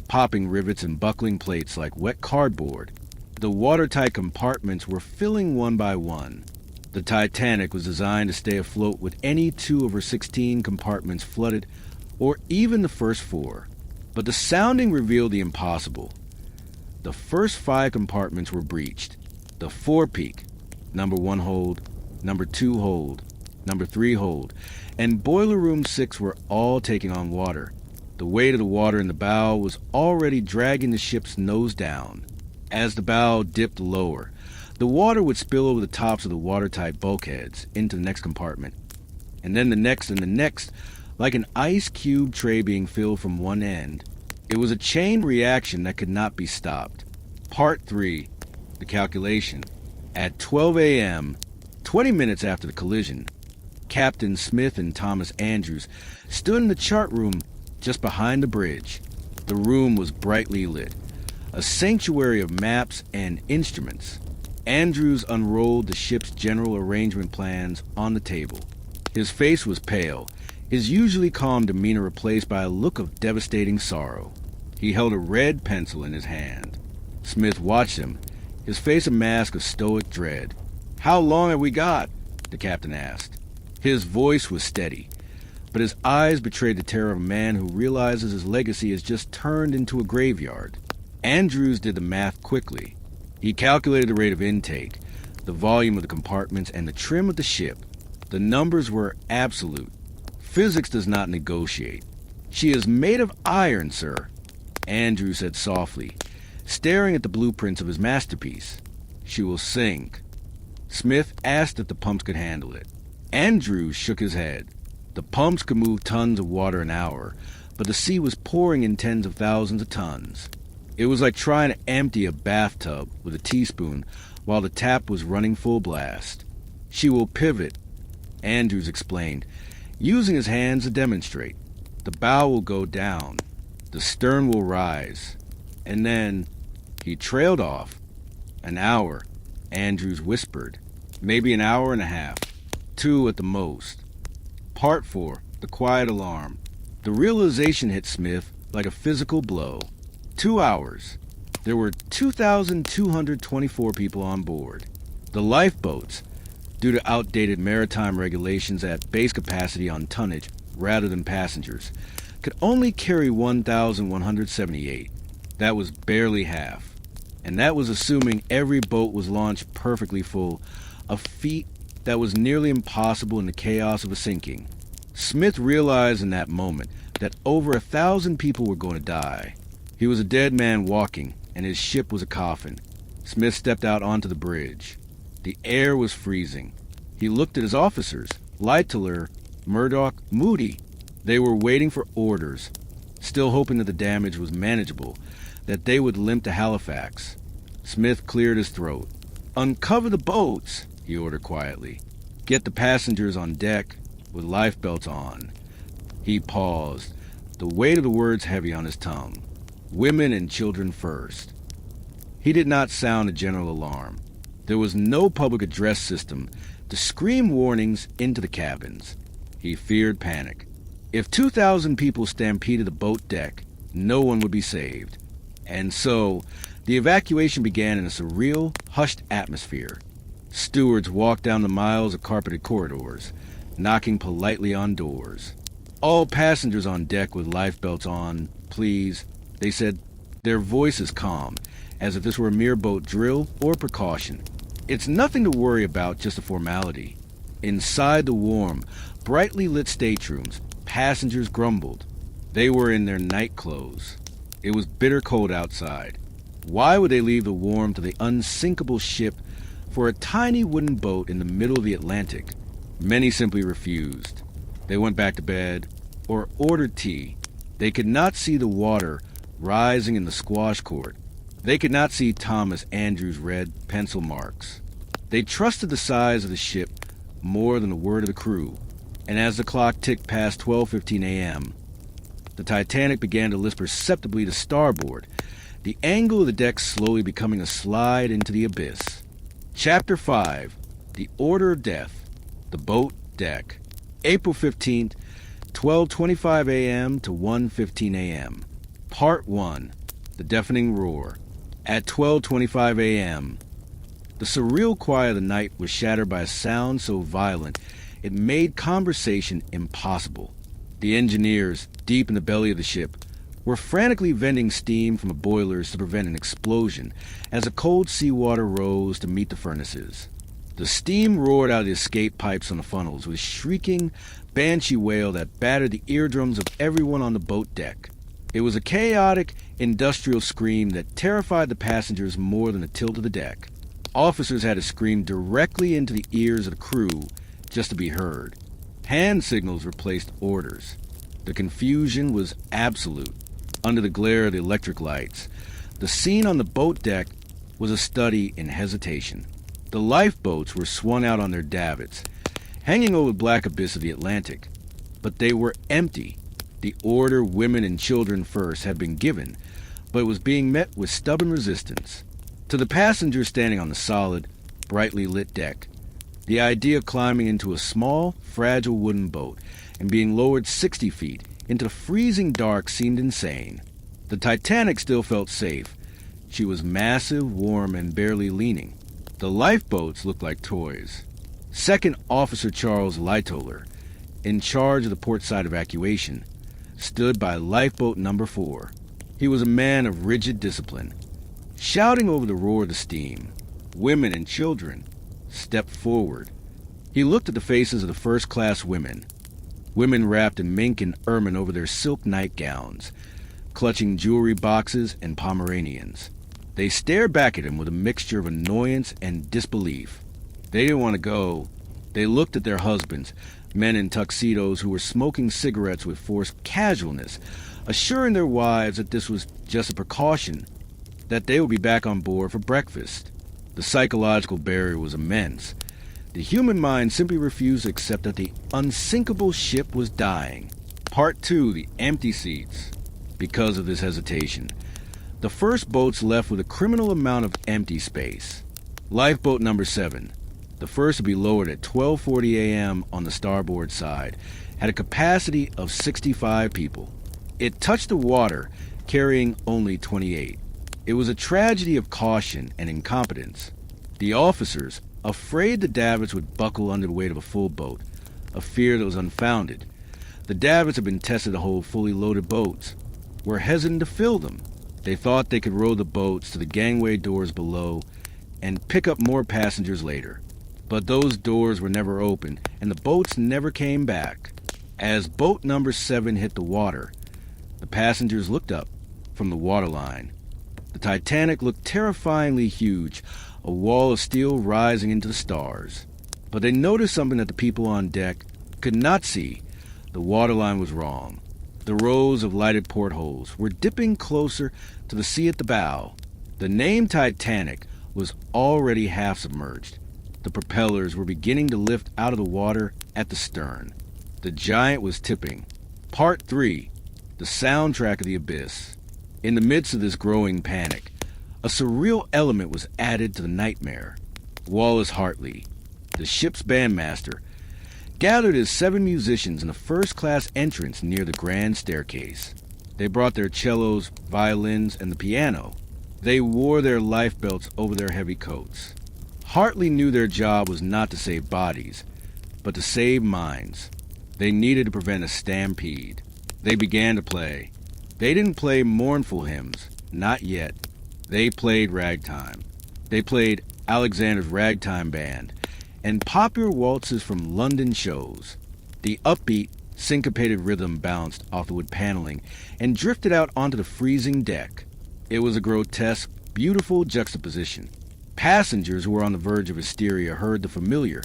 popping rivets and buckling plates like wet cardboard. The watertight compartments were filling one by one. The Titanic was designed to stay afloat with any 2 of her 16 compartments flooded, or even the first 4. But the sounding revealed the impossible. The first 5 compartments were breached. The forepeak, number 1 hold, number 2 hold, number 3 hold, and boiler room 6 were all taking on water. The weight of the water in the bow was already dragging the ship's nose down. As the bow dipped lower, the water would spill over the tops of the watertight bulkheads into the next compartment, and then the next and the next, like an ice cube tray being filled from one end. It was a chain reaction that could not be stopped. Part 3. The calculation. At 12 a.m., 20 minutes after the collision, Captain Smith and Thomas Andrews stood in the chart room just behind the bridge. The room was brightly lit, a sanctuary of maps and instruments. Andrews unrolled the ship's general arrangement plans on the table. His face was pale, his usually calm demeanor replaced by a look of devastating sorrow. He held a red pencil in his hand. Smith watched him, his face a mask of stoic dread. "How long have we got?" the captain asked. His voice was steady, but his eyes betrayed the terror of a man who realizes his legacy has just turned into a graveyard. Andrews did the math quickly. He calculated the rate of intake, the volume of the compartments, and the trim of the ship. The numbers were absolute. Physics does not negotiate. "She is made of iron, sir," Andrews said softly, staring at the blueprints of his masterpiece. "She will sink." Smith asked if the pumps could handle it. Andrews shook his head. The pumps could move tons of water an hour, but the sea was pouring in tens of thousands of tons. It was like trying to empty a bathtub with a teaspoon while the tap was running full blast. "She will pivot," Andrews explained, using his hands to demonstrate. "The bow will go down. The stern will rise." And then he trailed off. "An hour," Andrews whispered. "Maybe an hour and a half. 2 at the most." Part 4. The quiet alarm. The realization hit Smith like a physical blow. 2 hours. There were 2,224 people on board. The lifeboats, due to outdated maritime regulations at base capacity on tonnage rather than passengers, could only carry 1,178. That was barely half. And that was assuming every boat was launched perfectly full, a feat that was nearly impossible in the chaos of a sinking. Smith realized in that moment that over 1,000 people were going to die. He was a dead man walking, and his ship was a coffin. Smith stepped out onto the bridge. The air was freezing. He looked at his officers, Littler, Murdoch, Moody. They were waiting for orders, still hoping that the damage was manageable, that they would limp to Halifax. Smith cleared his throat. "Uncover the boats," he ordered quietly. "Get the passengers on deck with lifebelts on." He paused, the weight of the words heavy on his tongue. "Women and children first." He did not sound a general alarm. There was no public address system to scream warnings into the cabins. He feared panic. If 2,000 people stampeded the boat deck, no one would be saved. And so, the evacuation began in a surreal, hushed atmosphere. Stewards walked down the miles of carpeted corridors, knocking politely on doors. "All passengers on deck with lifebelts on, please," they said, their voices calm, as if this were a mere boat drill or precaution. "It's nothing to worry about, just a formality." Inside the warm, brightly lit staterooms, passengers grumbled. They were in their night clothes. It was bitter cold outside. Why would they leave the warmth of the unsinkable ship for a tiny wooden boat in the middle of the Atlantic? Many simply refused. They went back to bed or ordered tea. They could not see the water rising in the squash court. They could not see Thomas Andrews' red pencil marks. They trusted the size of the ship more than the word of the crew. And as the clock ticked past 12:15 a.m., the Titanic began to list perceptibly to starboard, the angle of the deck slowly becoming a slide into the abyss. Chapter 5. The Order of Death. The Boat Deck. April 15th, 12:25 a.m. to 1:15 a.m. Part 1. The Deafening Roar. At 12:25 a.m., the surreal quiet of the night was shattered by a sound so violent it made conversation impossible. The engineers, deep in the belly of the ship, were frantically venting steam from the boilers to prevent an explosion as the cold seawater rose to meet the furnaces. The steam roared out of the escape pipes on the funnels with a shrieking, banshee wail that battered the eardrums of everyone on the boat deck. It was a chaotic, industrial scream that terrified the passengers more than the tilt of the deck. Officers had to scream directly into the ears of the crew just to be heard. Hand signals replaced orders. The confusion was absolute. Under the glare of the electric lights, the scene on the boat deck was a study in hesitation. The lifeboats were swung out on their davits, hanging over the black abyss of the Atlantic. But they were empty. The order women and children first had been given, but it was being met with stubborn resistance. To the passengers standing on the solid, brightly lit deck, the idea of climbing into a small, fragile wooden boat and being lowered 60 feet into the freezing dark seemed insane. The Titanic still felt safe. She was massive, warm, and barely leaning. The lifeboats looked like toys. Second Officer Charles Lightoller, in charge of the portside evacuation, stood by lifeboat number 4. He was a man of rigid discipline. Shouting over the roar of the steam, women and children stepped forward. He looked at the faces of the first-class women wrapped in mink and ermine over their silk nightgowns, clutching jewelry boxes and Pomeranians. They stared back at him with a mixture of annoyance and disbelief. They didn't want to go. They looked at their husbands, men in tuxedos who were smoking cigarettes with forced casualness, assuring their wives that this was just a precaution, that they would be back on board for breakfast. The psychological barrier was immense. The human mind simply refused to accept that the unsinkable ship was dying. Part 2, the empty seats. Because of this hesitation, the first boats left with a criminal amount of empty space. Lifeboat number 7, the first to be lowered at 12:40 a.m. on the starboard side, had a capacity of 65 people. It touched the water, carrying only 28. It was a tragedy of caution and incompetence. The officers, afraid the davits would buckle under the weight of a full boat, a fear that was unfounded. The davits had been tested to hold fully loaded boats, were hesitant to fill them. They thought they could row the boats to the gangway doors below and pick up more passengers later. But those doors were never opened, and the boats never came back. As boat number 7 hit the water, the passengers looked up from the waterline. The Titanic looked terrifyingly huge, a wall of steel rising into the stars. But they noticed something that the people on deck could not see. The waterline was wrong. The rows of lighted portholes were dipping closer to the sea at the bow. The name Titanic was already half submerged. The propellers were beginning to lift out of the water at the stern. The giant was tipping. Part 3, the soundtrack of the abyss. In the midst of this growing panic, a surreal element was added to the nightmare. Wallace Hartley, the ship's bandmaster, gathered his 7 musicians in a first-class entrance near the grand staircase. They brought their cellos, violins, and the piano. They wore their life belts over their heavy coats. Hartley knew their job was not to save bodies, but to save minds. They needed to prevent a stampede. They began to play. They didn't play mournful hymns, not yet. They played ragtime. They played Alexander's Ragtime Band and popular waltzes from London shows. The upbeat, syncopated rhythm bounced off the wood paneling and drifted out onto the freezing deck. It was a grotesque, beautiful juxtaposition. Passengers who were on the verge of hysteria heard the familiar,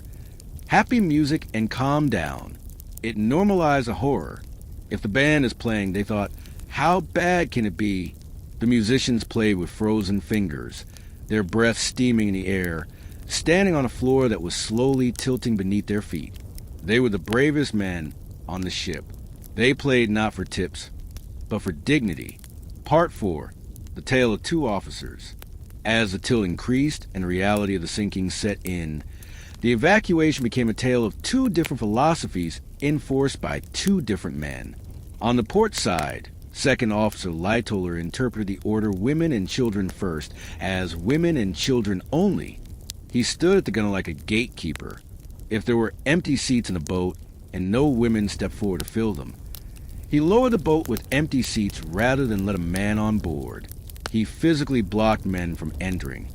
happy music and calmed down. It normalized a horror. If the band is playing, they thought, how bad can it be? The musicians played with frozen fingers, their breath steaming in the air, standing on a floor that was slowly tilting beneath their feet. They were the bravest men on the ship. They played not for tips, but for dignity. Part 4, the tale of 2 officers. As the tilt increased and the reality of the sinking set in, the evacuation became a tale of 2 different philosophies enforced by 2 different men. On the port side, Second Officer Lightoller interpreted the order women and children first as women and children only. He stood at the gunwale like a gatekeeper. If there were empty seats in the boat and no women stepped forward to fill them, he lowered the boat with empty seats rather than let a man on board. He physically blocked men from entering.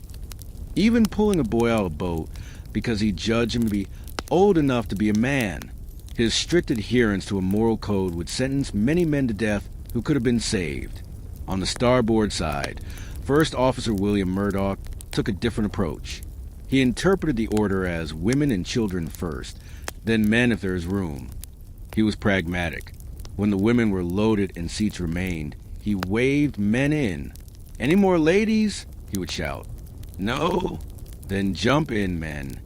Even pulling a boy out of the boat, because he judged him to be old enough to be a man. His strict adherence to a moral code would sentence many men to death who could have been saved. On the starboard side, First Officer William Murdoch took a different approach. He interpreted the order as women and children first, then men if there is room. He was pragmatic. When the women were loaded and seats remained, he waved men in. "Any more ladies?" he would shout. "No?" "Then jump in, men."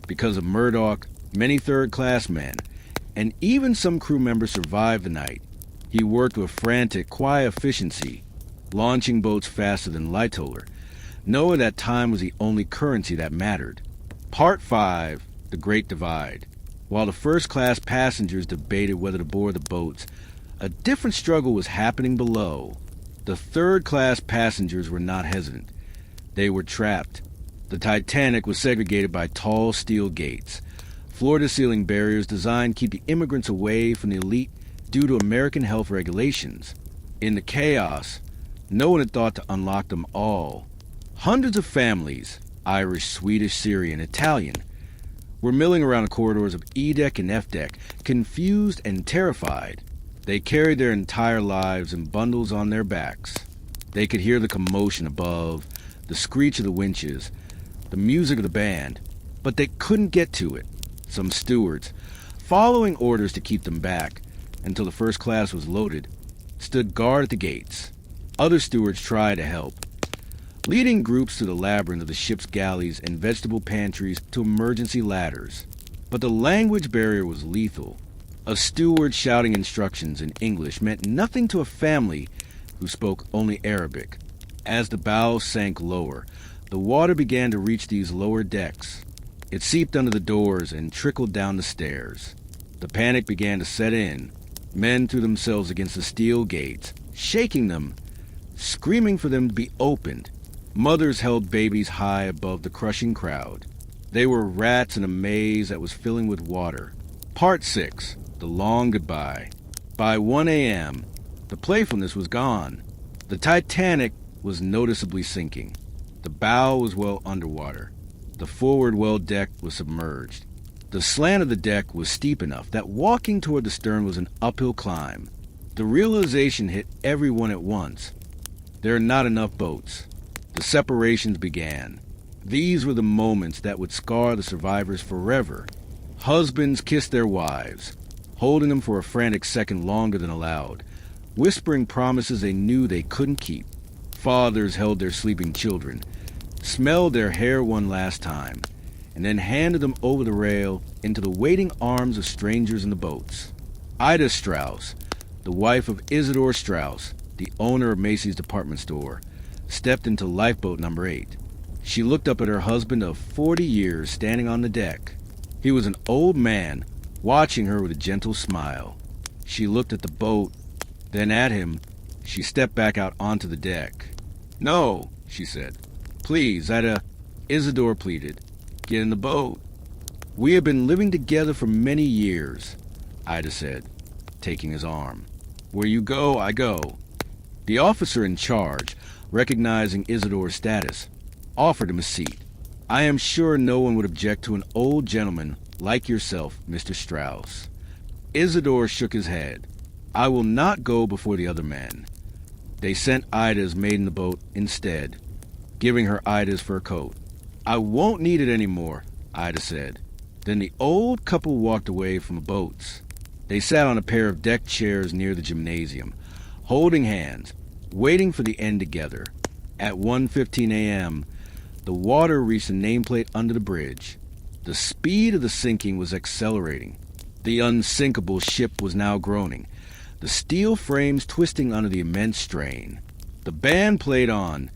Because of Murdoch, many third-class men, and even some crew members survived the night. He worked with frantic, quiet efficiency, launching boats faster than Lightoller, knowing that time was the only currency that mattered. Part 5, The Great Divide. While the first-class passengers debated whether to board the boats, a different struggle was happening below. The third-class passengers were not hesitant. They were trapped. The Titanic was segregated by tall steel gates, floor-to-ceiling barriers designed to keep the immigrants away from the elite due to American health regulations. In the chaos, no one had thought to unlock them all. Hundreds of families, Irish, Swedish, Syrian, Italian, were milling around the corridors of E-deck and F-deck, confused and terrified. They carried their entire lives in bundles on their backs. They could hear the commotion above, the screech of the winches, the music of the band, but they couldn't get to it. Some stewards, following orders to keep them back until the first class was loaded, stood guard at the gates. Other stewards tried to help, leading groups through the labyrinth of the ship's galleys and vegetable pantries to emergency ladders. But the language barrier was lethal. A steward shouting instructions in English meant nothing to a family who spoke only Arabic. As the bows sank lower, the water began to reach these lower decks. It seeped under the doors and trickled down the stairs. The panic began to set in. Men threw themselves against the steel gates, shaking them, screaming for them to be opened. Mothers held babies high above the crushing crowd. They were rats in a maze that was filling with water. Part 6, The Long Goodbye. By 1 a.m., the playfulness was gone. The Titanic was noticeably sinking. The bow was well underwater. The forward well deck was submerged. The slant of the deck was steep enough that walking toward the stern was an uphill climb. The realization hit everyone at once. There are not enough boats. The separations began. These were the moments that would scar the survivors forever. Husbands kissed their wives, holding them for a frantic second longer than allowed, whispering promises they knew they couldn't keep. Fathers held their sleeping children, smelled their hair one last time, and then handed them over the rail into the waiting arms of strangers in the boats. Ida Strauss, the wife of Isidore Strauss, the owner of Macy's department store, stepped into lifeboat number 8. She looked up at her husband of 40 years standing on the deck. He was an old man, watching her with a gentle smile. She looked at the boat, then at him. She stepped back out onto the deck. "No," she said. "Please, Ida," Isidore pleaded. "Get in the boat." "We have been living together for many years," Ida said, taking his arm. "Where you go, I go." The officer in charge, recognizing Isidore's status, offered him a seat. "I am sure no one would object to an old gentleman like yourself, Mr. Strauss." Isidore shook his head. "I will not go before the other men." They sent Ida's maid in the boat instead, giving her Ida's fur coat. "I won't need it anymore," Ida said. Then the old couple walked away from the boats. They sat on a pair of deck chairs near the gymnasium, holding hands, waiting for the end together. At 1:15 a.m., the water reached the nameplate under the bridge. The speed of the sinking was accelerating. The unsinkable ship was now groaning, the steel frames twisting under the immense strain. The band played on,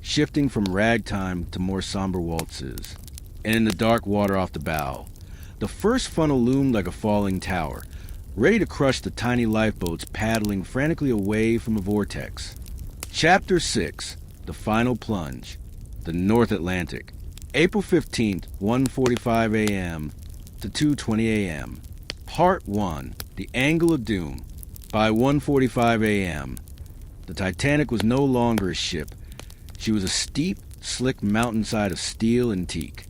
shifting from ragtime to more somber waltzes. And in the dark water off the bow, the first funnel loomed like a falling tower, ready to crush the tiny lifeboats paddling frantically away from the vortex. Chapter 6, The Final Plunge. The North Atlantic. April 15th, 1:45 a.m. to 2:20 a.m. Part 1, The Angle of Doom. By 1:45 a.m., the Titanic was no longer a ship. She was a steep, slick mountainside of steel and teak.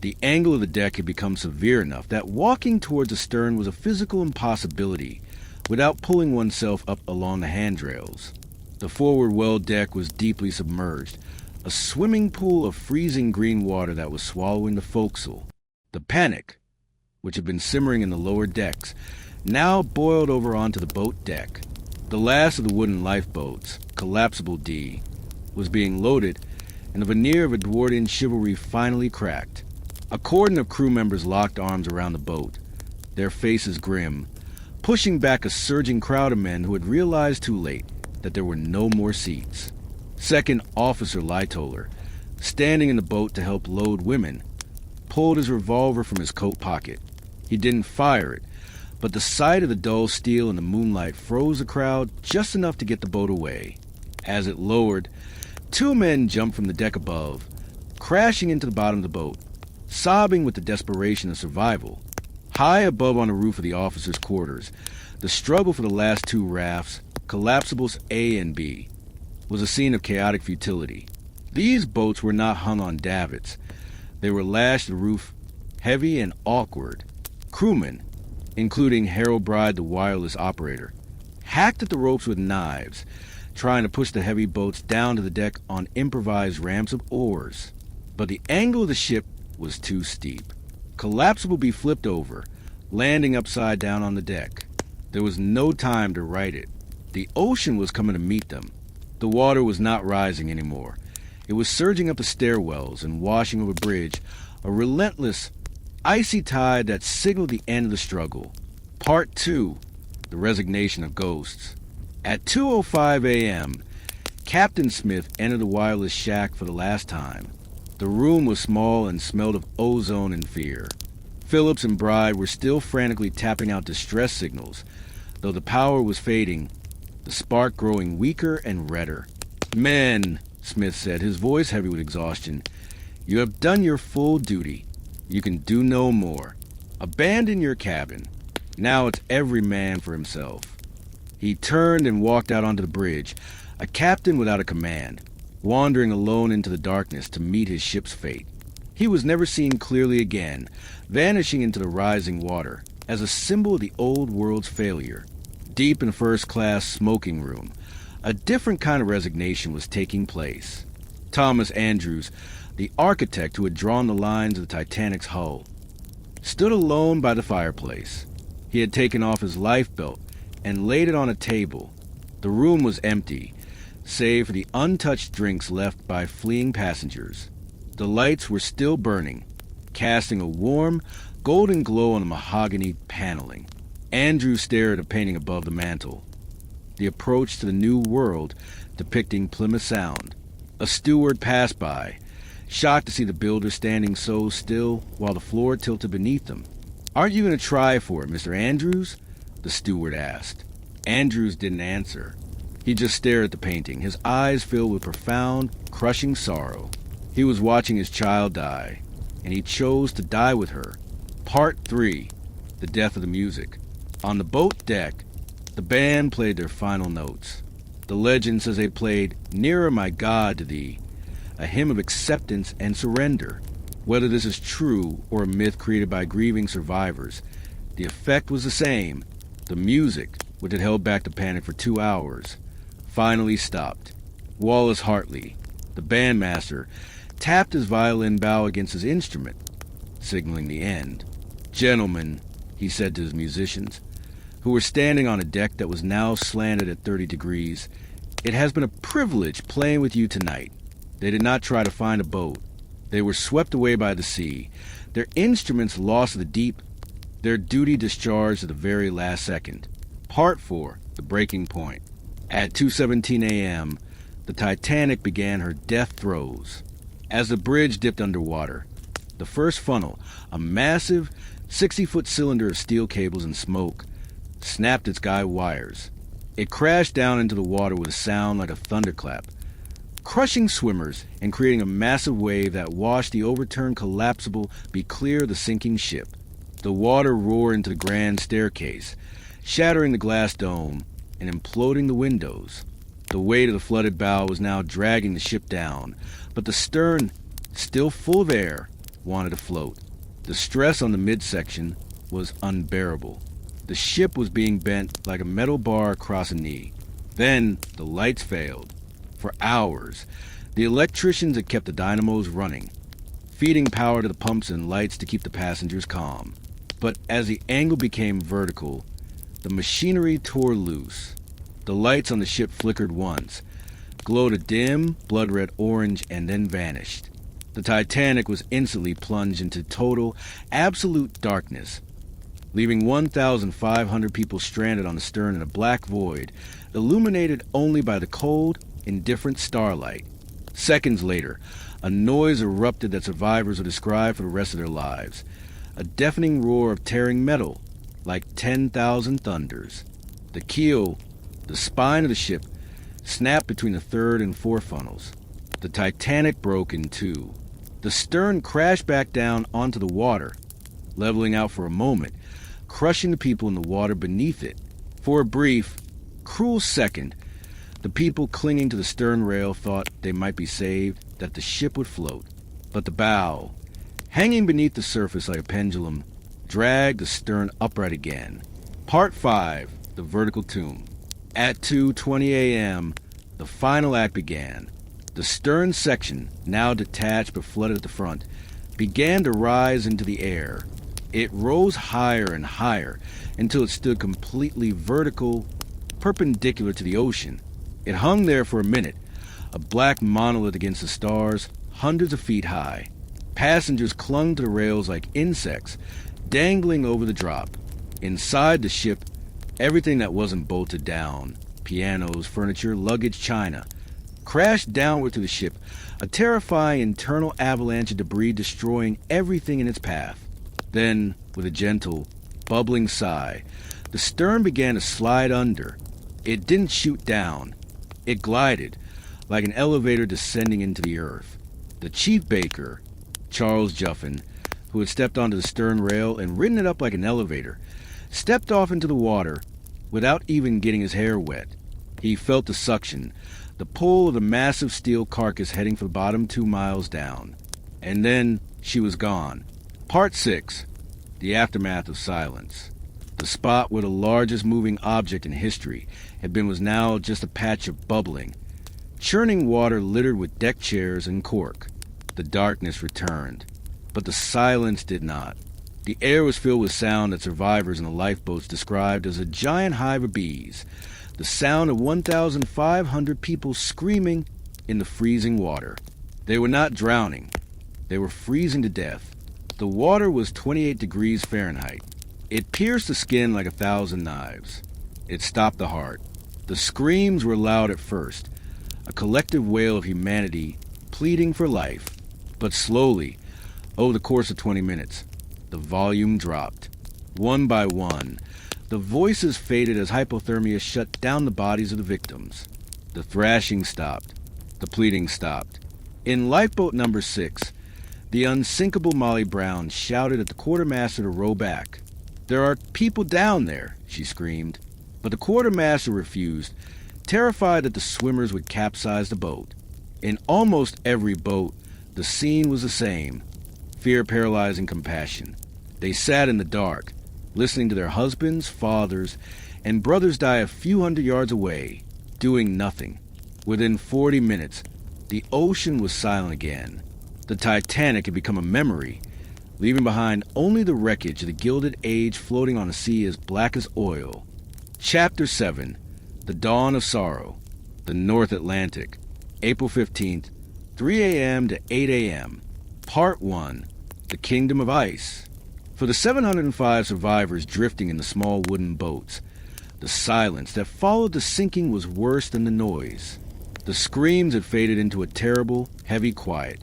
The angle of the deck had become severe enough that walking towards the stern was a physical impossibility without pulling oneself up along the handrails. The forward well deck was deeply submerged, a swimming pool of freezing green water that was swallowing the forecastle. The panic, which had been simmering in the lower decks, now boiled over onto the boat deck. The last of the wooden lifeboats, Collapsible D, was being loaded, and the veneer of Edwardian chivalry finally cracked. A cordon of crew members locked arms around the boat, their faces grim, pushing back a surging crowd of men who had realized too late that there were no more seats. Second Officer Lightoller, standing in the boat to help load women, pulled his revolver from his coat pocket. He didn't fire it, but the sight of the dull steel in the moonlight froze the crowd just enough to get the boat away. As it lowered, two men jumped from the deck above, crashing into the bottom of the boat, sobbing with the desperation of survival. High above on the roof of the officers' quarters, the struggle for the last two rafts, Collapsibles A and B, was a scene of chaotic futility. These boats were not hung on davits. They were lashed to the roof, heavy and awkward. Crewmen, including Harold Bride, the wireless operator, hacked at the ropes with knives, trying to push the heavy boats down to the deck on improvised ramps of oars. But the angle of the ship was too steep. Collapsible B flipped over, landing upside down on the deck. There was no time to right it. The ocean was coming to meet them. The water was not rising anymore. It was surging up the stairwells and washing over the bridge, a relentless, icy tide that signaled the end of the struggle. Part 2, the resignation of ghosts. At 2:05 a.m., Captain Smith entered the wireless shack for the last time. The room was small and smelled of ozone and fear. Phillips and Bride were still frantically tapping out distress signals, though the power was fading, the spark growing weaker and redder. "Men," Smith said, his voice heavy with exhaustion, "you have done your full duty. You can do no more. Abandon your cabin. Now it's every man for himself." He turned and walked out onto the bridge, a captain without a command, wandering alone into the darkness to meet his ship's fate. He was never seen clearly again, vanishing into the rising water, as a symbol of the old world's failure. Deep in the first-class smoking room, a different kind of resignation was taking place. Thomas Andrews, the architect who had drawn the lines of the Titanic's hull, stood alone by the fireplace. He had taken off his life belt and laid it on a table. The room was empty, save for the untouched drinks left by fleeing passengers. The lights were still burning, casting a warm, golden glow on the mahogany paneling. Andrew stared at a painting above the mantel, the approach to the new world depicting Plymouth Sound. A steward passed by, shocked to see the builder standing so still while the floor tilted beneath them. "Aren't you going to try for it, Mr. Andrews?" the steward asked. Andrews didn't answer. He just stared at the painting, his eyes filled with profound, crushing sorrow. He was watching his child die, and he chose to die with her. Part 3, the death of the music. On the boat deck, the band played their final notes. The legend says they played "Nearer My God to Thee," a hymn of acceptance and surrender. Whether this is true or a myth created by grieving survivors, the effect was the same. The music, which had held back the panic for 2 hours, finally stopped. Wallace Hartley, the bandmaster, tapped his violin bow against his instrument, signaling the end. "Gentlemen," he said to his musicians, who were standing on a deck that was now slanted at 30 degrees, "it has been a privilege playing with you tonight." They did not try to find a boat. They were swept away by the sea, their instruments lost to the deep, their duty discharged at the very last second. Part 4, the breaking point. At 2:17 a.m., the Titanic began her death throes. As the bridge dipped underwater, the first funnel, a massive 60-foot cylinder of steel cables and smoke, snapped its guy wires. It crashed down into the water with a sound like a thunderclap, crushing swimmers and creating a massive wave that washed the overturned Collapsible be clear of the sinking ship. The water roared into the grand staircase, shattering the glass dome and imploding the windows. The weight of the flooded bow was now dragging the ship down, but the stern, still full of air, wanted to float. The stress on the midsection was unbearable. The ship was being bent like a metal bar across a knee. Then the lights failed. For hours, the electricians had kept the dynamos running, feeding power to the pumps and lights to keep the passengers calm. But as the angle became vertical, the machinery tore loose. The lights on the ship flickered once, glowed a dim, blood-red orange, and then vanished. The Titanic was instantly plunged into total, absolute darkness, leaving 1,500 people stranded on the stern in a black void, illuminated only by the cold, indifferent starlight. Seconds later, a noise erupted that survivors would describe for the rest of their lives. A deafening roar of tearing metal, like 10,000 thunders. The keel, the spine of the ship, snapped between the third and fourth funnels. The Titanic broke in two. The stern crashed back down onto the water, leveling out for a moment, crushing the people in the water beneath it. For a brief, cruel second, the people clinging to the stern rail thought they might be saved, that the ship would float. But the bow, hanging beneath the surface like a pendulum, dragged the stern upright again. Part 5, The Vertical Tomb. At 2:20 a.m., the final act began. The stern section, now detached but flooded at the front, began to rise into the air. It rose higher and higher until it stood completely vertical, perpendicular to the ocean. It hung there for a minute, a black monolith against the stars, hundreds of feet high. Passengers clung to the rails like insects, dangling over the drop. Inside the ship, everything that wasn't bolted down, pianos, furniture, luggage, china, crashed downward to the ship, a terrifying internal avalanche of debris destroying everything in its path. Then, with a gentle, bubbling sigh, the stern began to slide under. It didn't shoot down. It glided, like an elevator descending into the earth. The chief baker, Charles Juffin, who had stepped onto the stern rail and ridden it up like an elevator, stepped off into the water without even getting his hair wet. He felt the suction, the pull of the massive steel carcass heading for the bottom 2 miles down. And then she was gone. Part 6, The Aftermath of Silence. The spot where the largest moving object in history had been was now just a patch of bubbling, churning water littered with deck chairs and cork. The darkness returned, but the silence did not. The air was filled with sound that survivors in the lifeboats described as a giant hive of bees, the sound of 1,500 people screaming in the freezing water. They were not drowning. They were freezing to death. The water was 28 degrees Fahrenheit. It pierced the skin like 1,000 knives. It stopped the heart. The screams were loud at first, a collective wail of humanity pleading for life. But slowly, over the course of 20 minutes, the volume dropped. One by one, the voices faded as hypothermia shut down the bodies of the victims. The thrashing stopped. The pleading stopped. In lifeboat number 6, the unsinkable Molly Brown shouted at the quartermaster to row back. "There are people down there," she screamed. But the quartermaster refused, terrified that the swimmers would capsize the boat. In almost every boat, the scene was the same. Fear paralyzing compassion. They sat in the dark, listening to their husbands, fathers, and brothers die a few hundred yards away, doing nothing. Within 40 minutes, the ocean was silent again. The Titanic had become a memory, leaving behind only the wreckage of the Gilded Age floating on a sea as black as oil. Chapter 7, The Dawn of Sorrow. The North Atlantic, April 15th, 3 a.m. to 8 a.m. Part 1, The Kingdom of Ice. For the 705 survivors drifting in the small wooden boats, the silence that followed the sinking was worse than the noise. The screams had faded into a terrible, heavy quiet,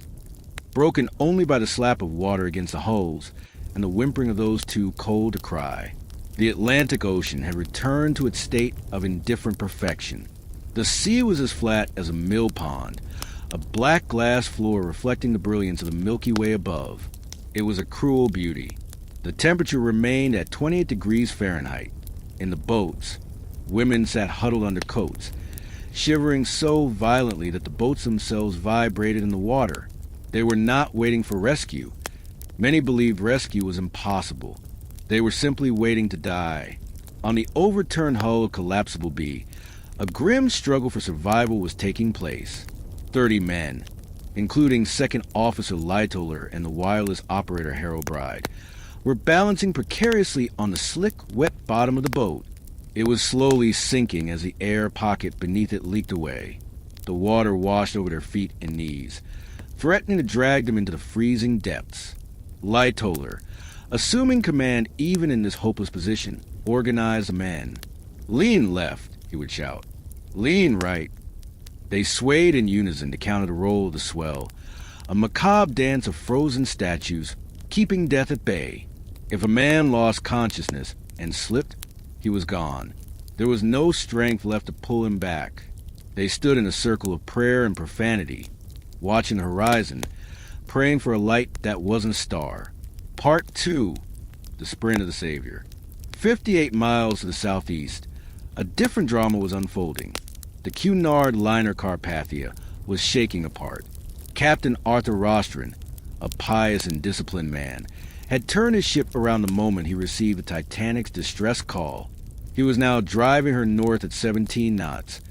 broken only by the slap of water against the hulls and the whimpering of those too cold to cry. The Atlantic Ocean had returned to its state of indifferent perfection. The sea was as flat as a mill pond, a black glass floor reflecting the brilliance of the Milky Way above. It was a cruel beauty. The temperature remained at 28 degrees Fahrenheit. In the boats, women sat huddled under coats, shivering so violently that the boats themselves vibrated in the water. They were not waiting for rescue. Many believed rescue was impossible. They were simply waiting to die. On the overturned hull of Collapsible B, a grim struggle for survival was taking place. 30 men, including Second Officer Lightoller and the wireless operator Harold Bride, were balancing precariously on the slick, wet bottom of the boat. It was slowly sinking as the air pocket beneath it leaked away. The water washed over their feet and knees, threatening to drag them into the freezing depths. Lightoller, assuming command even in this hopeless position, organized the men. "Lean left," he would shout. "Lean right." They swayed in unison to counter the roll of the swell, a macabre dance of frozen statues, keeping death at bay. If a man lost consciousness and slipped, he was gone. There was no strength left to pull him back. They stood in a circle of prayer and profanity, watching the horizon, praying for a light that wasn't a star. Part 2, The Sprint of the Savior. 58 miles to the southeast, a different drama was unfolding. The Cunard liner Carpathia was shaking apart. Captain Arthur Rostron, a pious and disciplined man, had turned his ship around the moment he received the Titanic's distress call. He was now driving her north at 17 knots,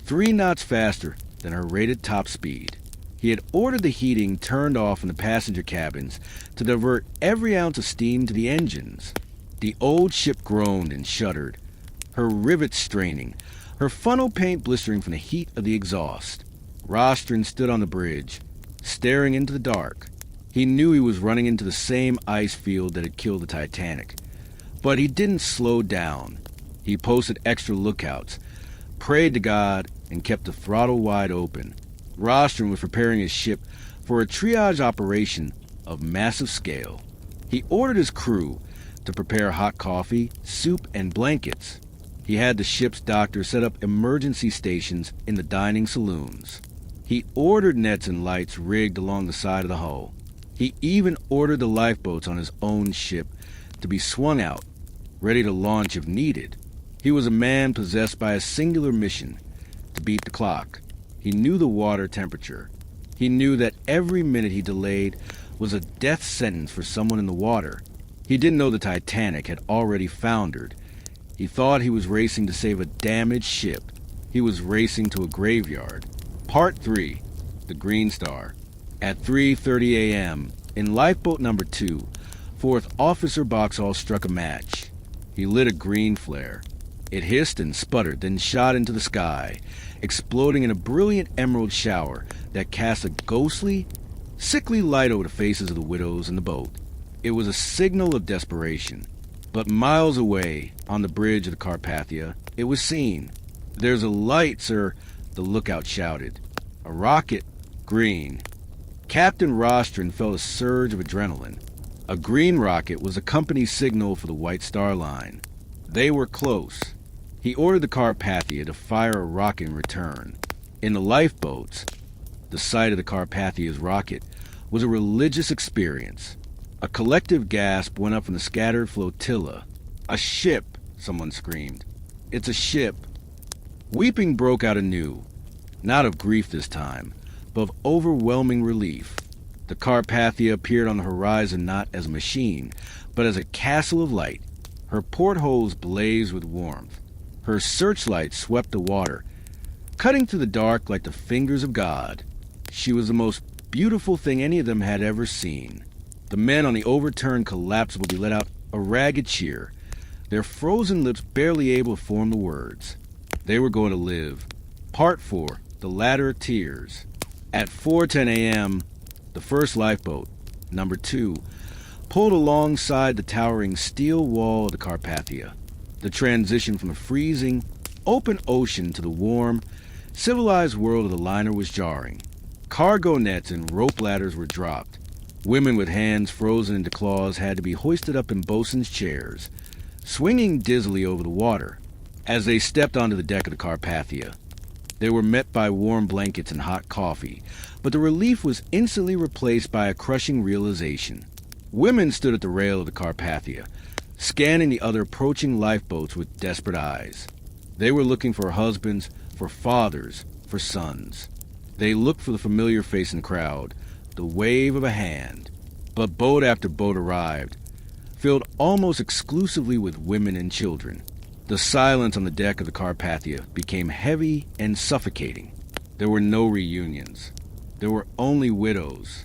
3 knots faster than her rated top speed. He had ordered the heating turned off in the passenger cabins to divert every ounce of steam to the engines. The old ship groaned and shuddered, her rivets straining, her funnel paint blistering from the heat of the exhaust. Rostron stood on the bridge, staring into the dark. He knew he was running into the same ice field that had killed the Titanic. But he didn't slow down. He posted extra lookouts, prayed to God, and kept the throttle wide open. Rostron was preparing his ship for a triage operation of massive scale. He ordered his crew to prepare hot coffee, soup, and blankets. He had the ship's doctor set up emergency stations in the dining saloons. He ordered nets and lights rigged along the side of the hull. He even ordered the lifeboats on his own ship to be swung out, ready to launch if needed. He was a man possessed by a singular mission, to beat the clock. He knew the water temperature. He knew that every minute he delayed was a death sentence for someone in the water. He didn't know the Titanic had already foundered. He thought he was racing to save a damaged ship. He was racing to a graveyard. Part 3, The Green Star. At 3:30 a.m., in lifeboat number 2, Fourth Officer Boxall struck a match. He lit a green flare. It hissed and sputtered, then shot into the sky, exploding in a brilliant emerald shower that cast a ghostly, sickly light over the faces of the widows in the boat. It was a signal of desperation. But miles away, on the bridge of the Carpathia, it was seen. "There's a light, sir," the lookout shouted. "A rocket. Green." Captain Rostron felt a surge of adrenaline. A green rocket was the company's signal for the White Star Line. They were close. He ordered the Carpathia to fire a rocket in return. In the lifeboats, the sight of the Carpathia's rocket was a religious experience. A collective gasp went up from the scattered flotilla. "A ship!" someone screamed. "It's a ship!" Weeping broke out anew, not of grief this time, but of overwhelming relief. The Carpathia appeared on the horizon not as a machine, but as a castle of light. Her portholes blazed with warmth. Her searchlight swept the water, cutting through the dark like the fingers of God. She was the most beautiful thing any of them had ever seen. The men on the overturned Collapsible let out a ragged cheer, their frozen lips barely able to form the words. They were going to live. Part 4, The Ladder of Tears. At 4:10 a.m., the first lifeboat, number 2, pulled alongside the towering steel wall of the Carpathia. The transition from the freezing, open ocean to the warm, civilized world of the liner was jarring. Cargo nets and rope ladders were dropped. Women with hands frozen into claws had to be hoisted up in bosun's chairs, swinging dizzily over the water. As they stepped onto the deck of the Carpathia, they were met by warm blankets and hot coffee, but the relief was instantly replaced by a crushing realization. Women stood at the rail of the Carpathia, scanning the other approaching lifeboats with desperate eyes. They were looking for husbands, for fathers, for sons. They looked for the familiar face in the crowd, the wave of a hand. But boat after boat arrived, filled almost exclusively with women and children. The silence on the deck of the Carpathia became heavy and suffocating. There were no reunions. There were only widows.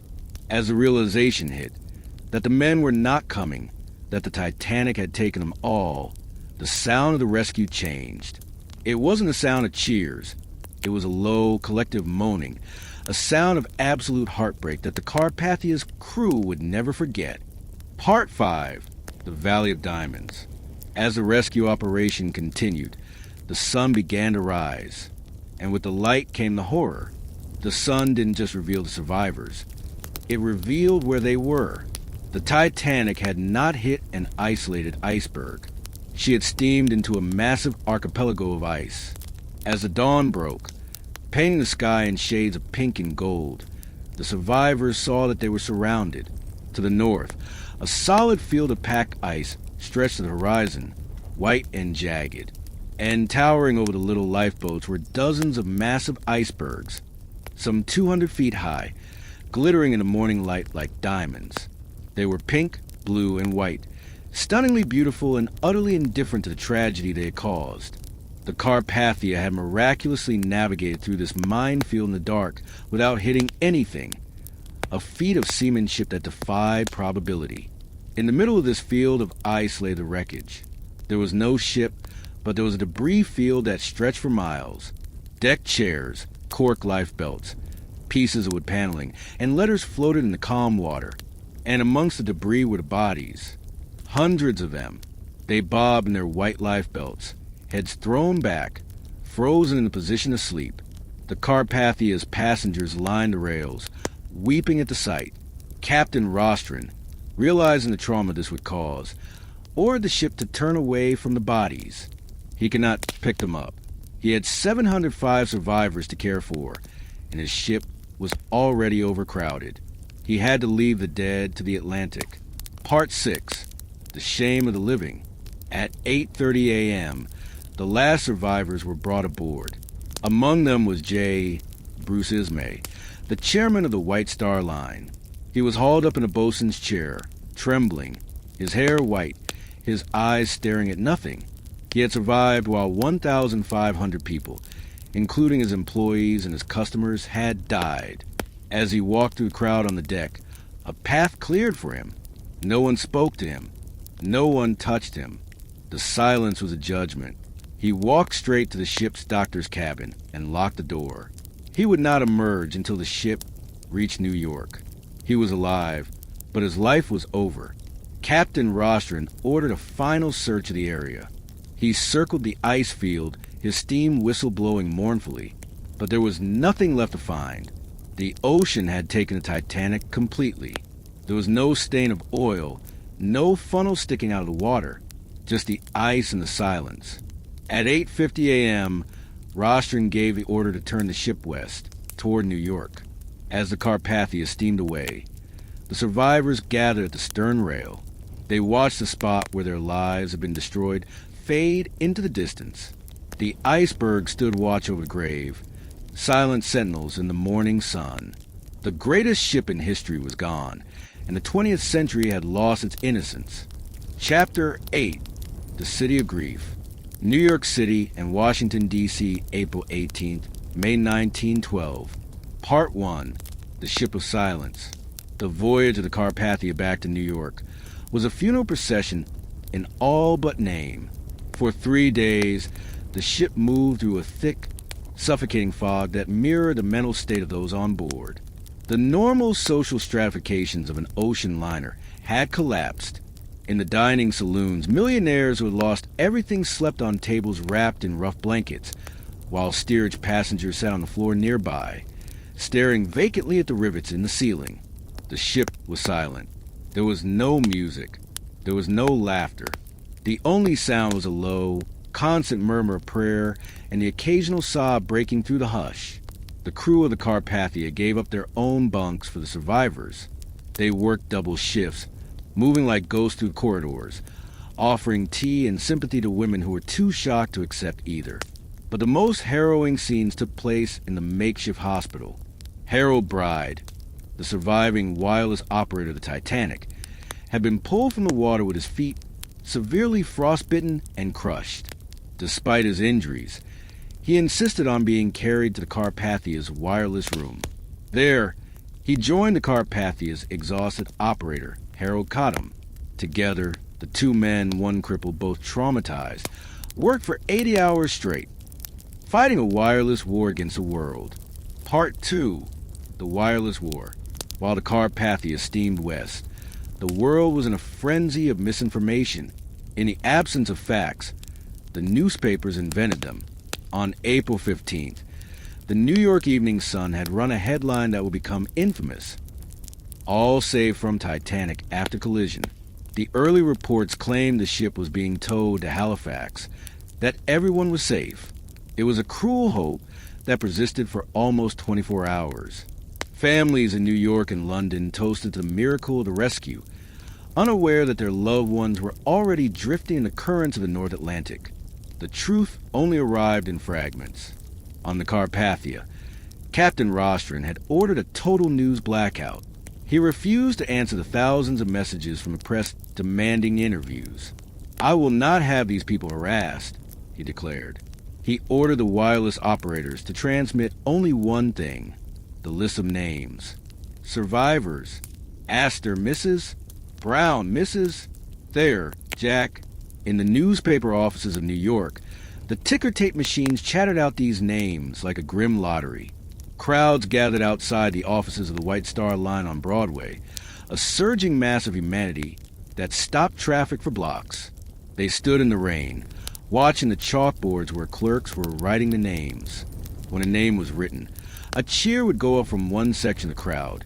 As the realization hit that the men were not coming, that the Titanic had taken them all, the sound of the rescue changed. It wasn't a sound of cheers. It was a low, collective moaning, a sound of absolute heartbreak that the Carpathia's crew would never forget. Part 5, The Valley of Diamonds. As the rescue operation continued, the sun began to rise, and with the light came the horror. The sun didn't just reveal the survivors. It revealed where they were. The Titanic had not hit an isolated iceberg. She had steamed into a massive archipelago of ice. As the dawn broke, painting the sky in shades of pink and gold, the survivors saw that they were surrounded. To the north, a solid field of packed ice stretched to the horizon, white and jagged. And towering over the little lifeboats were dozens of massive icebergs, some 200 feet high, glittering in the morning light like diamonds. They were pink, blue, and white, stunningly beautiful and utterly indifferent to the tragedy they had caused. The Carpathia had miraculously navigated through this minefield in the dark without hitting anything, a feat of seamanship that defied probability. In the middle of this field of ice lay the wreckage. There was no ship, but there was a debris field that stretched for miles. Deck chairs, cork lifebelts, pieces of wood paneling, and letters floated in the calm water. And amongst the debris were the bodies. Hundreds of them. They bobbed in their white lifebelts, heads thrown back, frozen in the position of sleep. The Carpathia's passengers lined the rails, weeping at the sight. Captain Rostron, realizing the trauma this would cause, ordered the ship to turn away from the bodies. He could not pick them up. He had 705 survivors to care for, and his ship was already overcrowded. He had to leave the dead to the Atlantic. Part 6, The Shame of the Living. At 8:30 a.m., the last survivors were brought aboard. Among them was Bruce Ismay, the chairman of the White Star Line. He was hauled up in a bosun's chair, trembling, his hair white, his eyes staring at nothing. He had survived while 1,500 people, including his employees and his customers, had died. As he walked through the crowd on the deck, a path cleared for him. No one spoke to him. No one touched him. The silence was a judgment. He walked straight to the ship's doctor's cabin and locked the door. He would not emerge until the ship reached New York. He was alive, but his life was over. Captain Rostron ordered a final search of the area. He circled the ice field, his steam whistle blowing mournfully, but there was nothing left to find. The ocean had taken the Titanic completely. There was no stain of oil, no funnel sticking out of the water, just the ice and the silence. At 8:50 a.m., Rostron gave the order to turn the ship west, toward New York. As the Carpathia steamed away, the survivors gathered at the stern rail. They watched the spot where their lives had been destroyed fade into the distance. The iceberg stood watch over the grave, silent sentinels in the morning sun. The greatest ship in history was gone, and the 20th century had lost its innocence. Chapter 8, The City of Grief. New York City and Washington, D.C., April 18th, May 1912. Part 1, The Ship of Silence. The voyage of the Carpathia back to New York was a funeral procession in all but name. For 3 days, the ship moved through a thick, suffocating fog that mirrored the mental state of those on board. The normal social stratifications of an ocean liner had collapsed. In the dining saloons, millionaires who had lost everything slept on tables wrapped in rough blankets, while steerage passengers sat on the floor nearby, staring vacantly at the rivets in the ceiling. The ship was silent. There was no music. There was no laughter. The only sound was a low, constant murmur of prayer and the occasional sob breaking through the hush. The crew of the Carpathia gave up their own bunks for the survivors. They worked double shifts, moving like ghosts through corridors, offering tea and sympathy to women who were too shocked to accept either. But the most harrowing scenes took place in the makeshift hospital. Harold Bride, the surviving wireless operator of the Titanic, had been pulled from the water with his feet severely frostbitten and crushed. Despite his injuries, he insisted on being carried to the Carpathia's wireless room. There, he joined the Carpathia's exhausted operator, Harold Cottam. Together, the two men, one cripple, both traumatized, worked for 80 hours straight, fighting a wireless war against the world. Part 2, the wireless war. While the Carpathia steamed west, the world was in a frenzy of misinformation. In the absence of facts, the newspapers invented them. On April 15th, the New York Evening Sun had run a headline that would become infamous. All saved from Titanic after collision. The early reports claimed the ship was being towed to Halifax, that everyone was safe. It was a cruel hope that persisted for almost 24 hours. Families in New York and London toasted the miracle of the rescue, unaware that their loved ones were already drifting in the currents of the North Atlantic. The truth only arrived in fragments. On the Carpathia, Captain Rostron had ordered a total news blackout. He refused to answer the thousands of messages from the press demanding interviews. "I will not have these people harassed," he declared. He ordered the wireless operators to transmit only one thing: the list of names. Survivors: Astor, Mrs. Brown, Mrs. Thayer, Jack. In the newspaper offices of New York, the ticker tape machines chattered out these names like a grim lottery. Crowds gathered outside the offices of the White Star Line on Broadway, a surging mass of humanity that stopped traffic for blocks. They stood in the rain, watching the chalkboards where clerks were writing the names. When a name was written, a cheer would go up from one section of the crowd,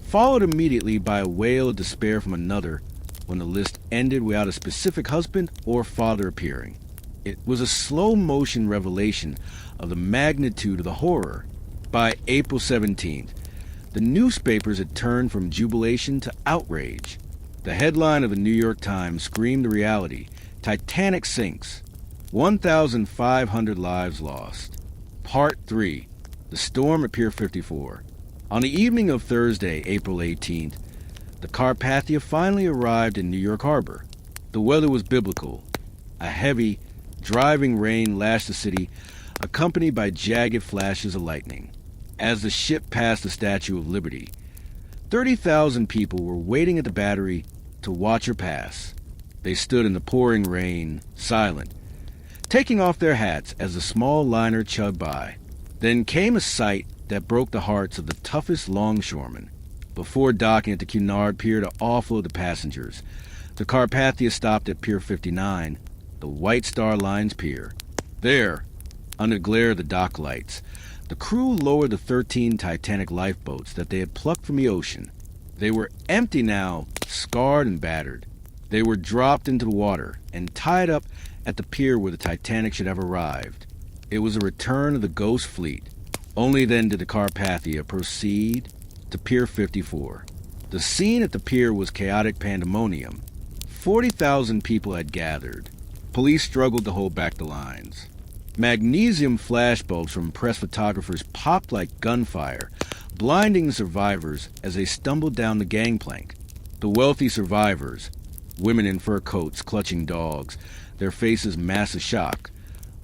followed immediately by a wail of despair from another when the list ended without a specific husband or father appearing. It was a slow-motion revelation of the magnitude of the horror. By April 17th, the newspapers had turned from jubilation to outrage. The headline of the New York Times screamed the reality: Titanic sinks. 1,500 lives lost. Part 3, the storm at Pier 54. On the evening of Thursday, April 18th, the Carpathia finally arrived in New York Harbor. The weather was biblical. A heavy, driving rain lashed the city, accompanied by jagged flashes of lightning. As the ship passed the Statue of Liberty, 30,000 people were waiting at the battery to watch her pass. They stood in the pouring rain, silent, taking off their hats as the small liner chugged by. Then came a sight that broke the hearts of the toughest longshoremen. Before docking at the Cunard Pier to offload the passengers, the Carpathia stopped at Pier 59, the White Star Line's pier. There, under the glare of the dock lights, the crew lowered the 13 Titanic lifeboats that they had plucked from the ocean. They were empty now, scarred and battered. They were dropped into the water and tied up at the pier where the Titanic should have arrived. It was a return of the ghost fleet. Only then did the Carpathia proceed to Pier 54. The scene at the pier was chaotic pandemonium. 40,000 people had gathered. Police struggled to hold back the lines. Magnesium flashbulbs from press photographers popped like gunfire, blinding the survivors as they stumbled down the gangplank. The wealthy survivors, women in fur coats clutching dogs, their faces masked with shock,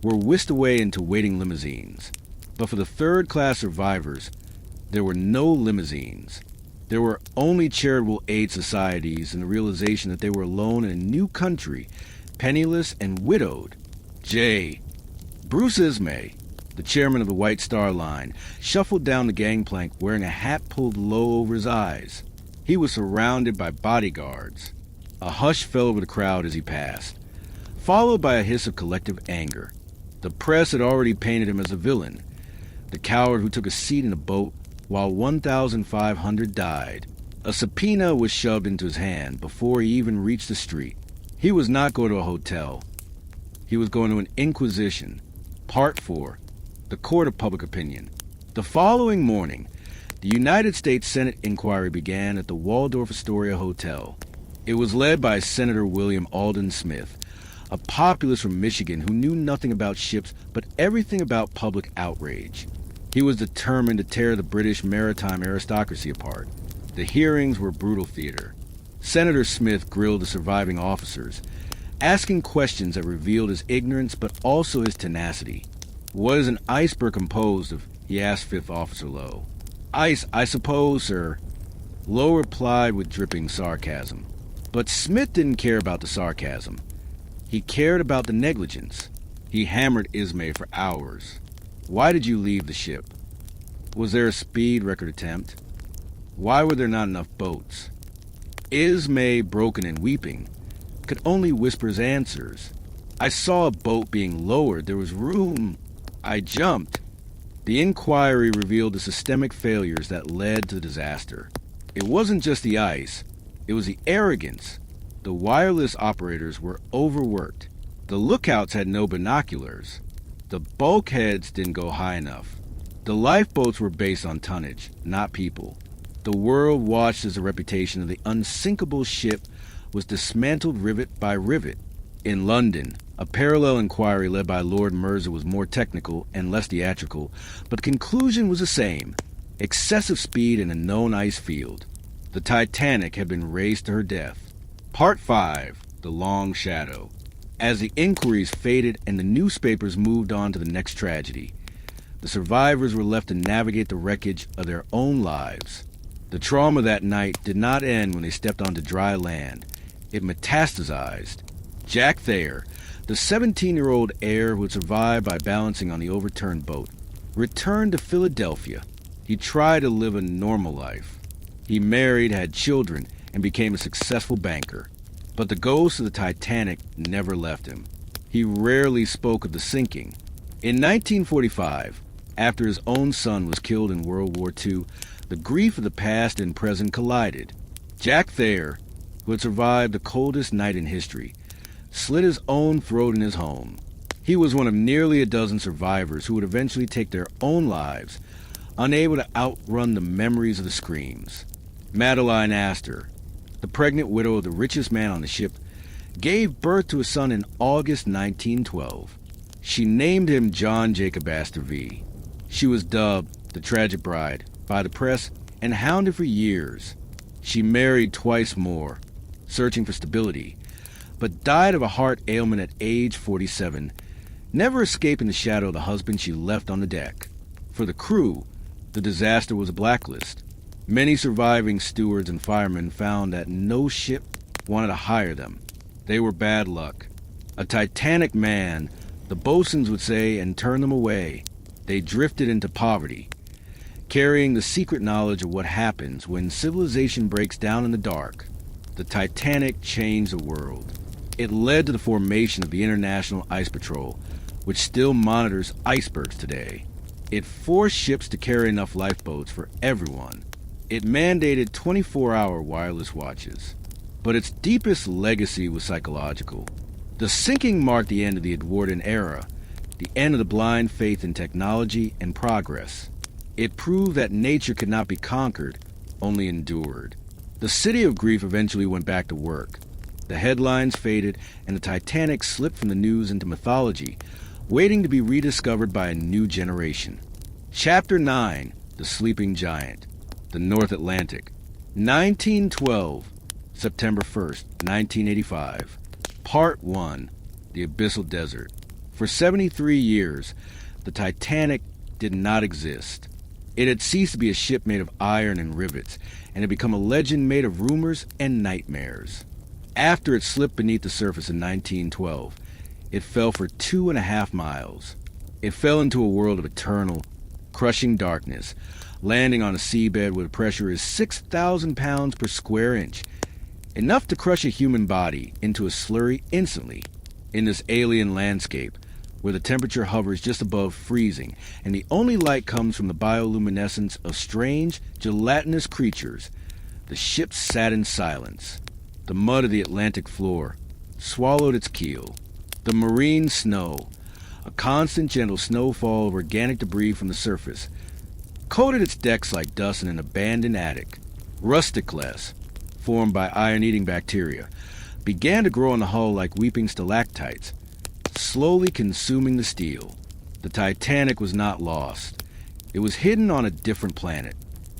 were whisked away into waiting limousines. But for the third-class survivors, there were no limousines. There were only charitable aid societies and the realization that they were alone in a new country, penniless and widowed. Bruce Ismay, the chairman of the White Star Line, shuffled down the gangplank wearing a hat pulled low over his eyes. He was surrounded by bodyguards. A hush fell over the crowd as he passed, followed by a hiss of collective anger. The press had already painted him as a villain, the coward who took a seat in a boat while 1,500 died. A subpoena was shoved into his hand before he even reached the street. He was not going to a hotel. He was going to an inquisition. Part 4, the Court of Public Opinion. The following morning, the United States Senate inquiry began at the Waldorf Astoria Hotel. It was led by Senator William Alden Smith, a populist from Michigan who knew nothing about ships but everything about public outrage. He was determined to tear the British maritime aristocracy apart. The hearings were brutal theater. Senator Smith grilled the surviving officers, asking questions that revealed his ignorance but also his tenacity. "What is an iceberg composed of?" he asked Fifth Officer Lowe. "Ice, I suppose, sir." Lowe replied with dripping sarcasm. But Smith didn't care about the sarcasm. He cared about the negligence. He hammered Ismay for hours. "Why did you leave the ship? Was there a speed record attempt? Why were there not enough boats?" Ismay, broken and weeping, could only whisper his answers. "I saw a boat being lowered. There was room. I jumped." The inquiry revealed the systemic failures that led to the disaster. It wasn't just the ice. It was the arrogance. The wireless operators were overworked. The lookouts had no binoculars. The bulkheads didn't go high enough. The lifeboats were based on tonnage, not people. The world watched as the reputation of the unsinkable ship was dismantled rivet by rivet. In London, a parallel inquiry led by Lord Mirza was more technical and less theatrical, but the conclusion was the same: excessive speed in a known ice field. The Titanic had been raced to her death. Part 5, The Long Shadow. As the inquiries faded and the newspapers moved on to the next tragedy, the survivors were left to navigate the wreckage of their own lives. The trauma that night did not end when they stepped onto dry land. It metastasized. Jack Thayer, the 17-year-old heir who had survived by balancing on the overturned boat, returned to Philadelphia. He tried to live a normal life. He married, had children, and became a successful banker. But the ghost of the Titanic never left him. He rarely spoke of the sinking. In 1945, after his own son was killed in World War II, the grief of the past and present collided. Jack Thayer, who had survived the coldest night in history, slit his own throat in his home. He was one of nearly a dozen survivors who would eventually take their own lives, unable to outrun the memories of the screams. Madeline Astor, the pregnant widow of the richest man on the ship, gave birth to a son in August 1912. She named him John Jacob Astor V. She was dubbed the Tragic Bride by the press and hounded for years. She married twice more, searching for stability, but died of a heart ailment at age 47, never escaping the shadow of the husband she left on the deck. For the crew, the disaster was a blacklist. Many surviving stewards and firemen found that no ship wanted to hire them. They were bad luck. A Titanic man, the bosuns would say, and turn them away. They drifted into poverty, carrying the secret knowledge of what happens when civilization breaks down in the dark. The Titanic changed the world. It led to the formation of the International Ice Patrol, which still monitors icebergs today. It forced ships to carry enough lifeboats for everyone. It mandated 24-hour wireless watches. But its deepest legacy was psychological. The sinking marked the end of the Edwardian era, the end of the blind faith in technology and progress. It proved that nature could not be conquered, only endured. The city of grief eventually went back to work. The headlines faded, and the Titanic slipped from the news into mythology, waiting to be rediscovered by a new generation. Chapter 9, The Sleeping Giant, the North Atlantic, 1912, September 1st, 1985. Part 1, The Abyssal Desert. For 73 years, the Titanic did not exist. It had ceased to be a ship made of iron and rivets, and had become a legend made of rumors and nightmares. After it slipped beneath the surface in 1912, it fell for 2.5 miles. It fell into a world of eternal, crushing darkness, landing on a seabed where the pressure is 6,000 pounds per square inch, enough to crush a human body into a slurry instantly. In this alien landscape, where the temperature hovers just above freezing, and the only light comes from the bioluminescence of strange, gelatinous creatures, the ship sat in silence. The mud of the Atlantic floor swallowed its keel. The marine snow, a constant gentle snowfall of organic debris from the surface, coated its decks like dust in an abandoned attic. Rusticles, formed by iron-eating bacteria, began to grow on the hull like weeping stalactites, slowly consuming the steel. The Titanic was not lost. It was hidden on a different planet.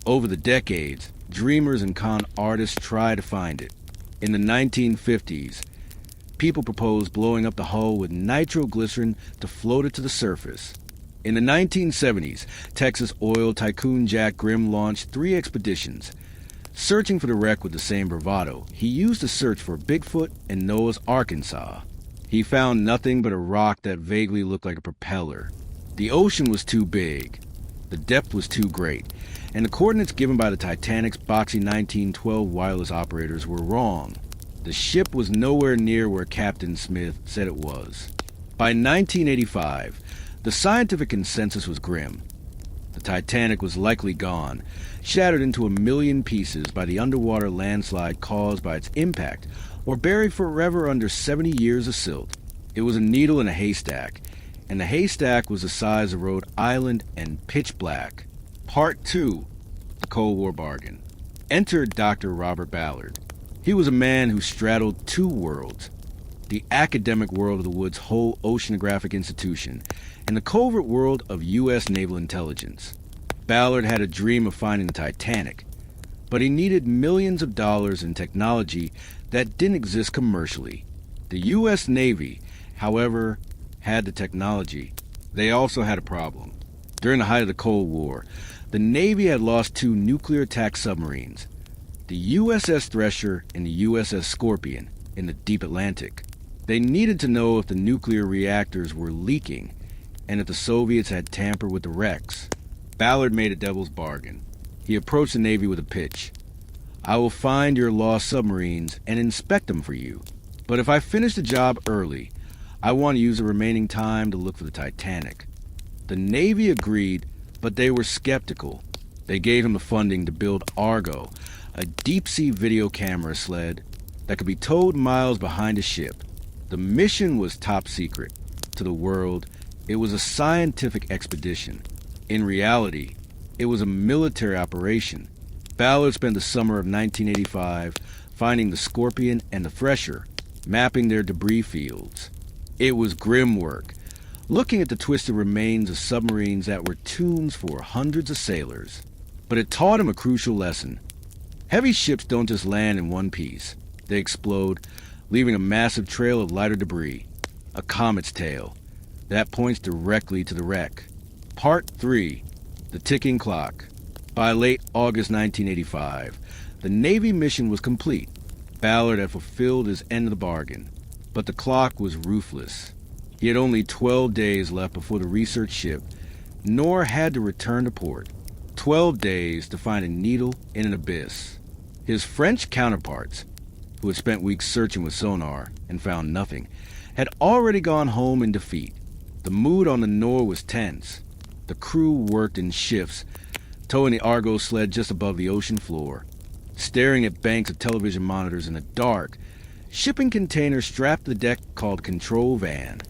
Over the decades, dreamers and con artists tried to find it. In the 1950s, people proposed blowing up the hull with nitroglycerin to float it to the surface. In the 1970s, Texas oil tycoon Jack Grimm launched 3 expeditions. Searching for the wreck with the same bravado, he used the search for Bigfoot in Noah's Arkansas. He found nothing but a rock that vaguely looked like a propeller. The ocean was too big, the depth was too great, and the coordinates given by the Titanic's boxy 1912 wireless operators were wrong. The ship was nowhere near where Captain Smith said it was. By 1985, the scientific consensus was grim. The Titanic was likely gone, shattered into a million pieces by the underwater landslide caused by its impact, or buried forever under 70 years of silt. It was a needle in a haystack, and the haystack was the size of Rhode Island and pitch black. Part 2, The Cold War Bargain. Enter Dr. Robert Ballard. He was a man who straddled 2 worlds, the academic world of the Woods Hole Oceanographic Institution and the covert world of U.S. naval intelligence. Ballard had a dream of finding the Titanic, but he needed millions of dollars in technology that didn't exist commercially. The U.S. Navy, however, had the technology. They also had a problem. During the height of the Cold War, the Navy had lost 2 nuclear-attack submarines, the USS Thresher and the USS Scorpion, in the deep Atlantic. They needed to know if the nuclear reactors were leaking and if the Soviets had tampered with the wrecks. Ballard made a devil's bargain. He approached the Navy with a pitch. I will find your lost submarines and inspect them for you. But if I finish the job early, I want to use the remaining time to look for the Titanic. The Navy agreed, but they were skeptical. They gave him the funding to build Argo, a deep-sea video camera sled that could be towed miles behind a ship. The mission was top secret. To the world, it was a scientific expedition. In reality, it was a military operation. Ballard spent the summer of 1985 finding the Scorpion and the Thresher, mapping their debris fields. It was grim work, looking at the twisted remains of submarines that were tombs for hundreds of sailors. But it taught him a crucial lesson. Heavy ships don't just land in one piece. They explode, leaving a massive trail of lighter debris, a comet's tail, that points directly to the wreck. Part 3, The Ticking Clock. By late August 1985, the Navy mission was complete. Ballard had fulfilled his end of the bargain, but the clock was ruthless. He had only 12 days left before the research ship, nor had to return to port. 12 days to find a needle in an abyss. His French counterparts, who had spent weeks searching with sonar and found nothing, had already gone home in defeat. The mood on the Nore was tense. The crew worked in shifts, towing the Argo sled just above the ocean floor, staring at banks of television monitors in the dark. Shipping containers strapped to the deck called Control Van.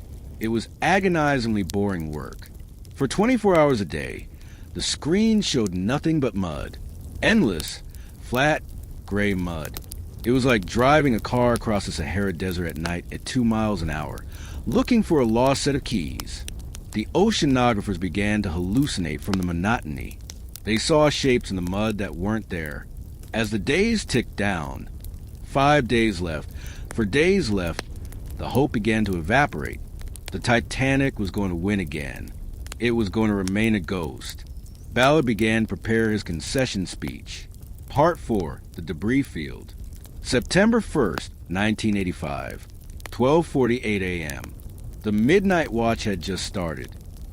It was agonizingly boring work. For 24 hours a day, the screen showed nothing but mud. Endless, flat, gray mud. It was like driving a car across the Sahara Desert at night at 2 miles an hour, looking for a lost set of keys. The oceanographers began to hallucinate from the monotony. They saw shapes in the mud that weren't there. As the days ticked down, 5 days left. For days left, the hope began to evaporate. The Titanic was going to win again. It was going to remain a ghost. Ballard began to prepare his concession speech. Part 4, The Debris Field. September 1st, 1985, 12:48 a.m. The midnight watch had just started.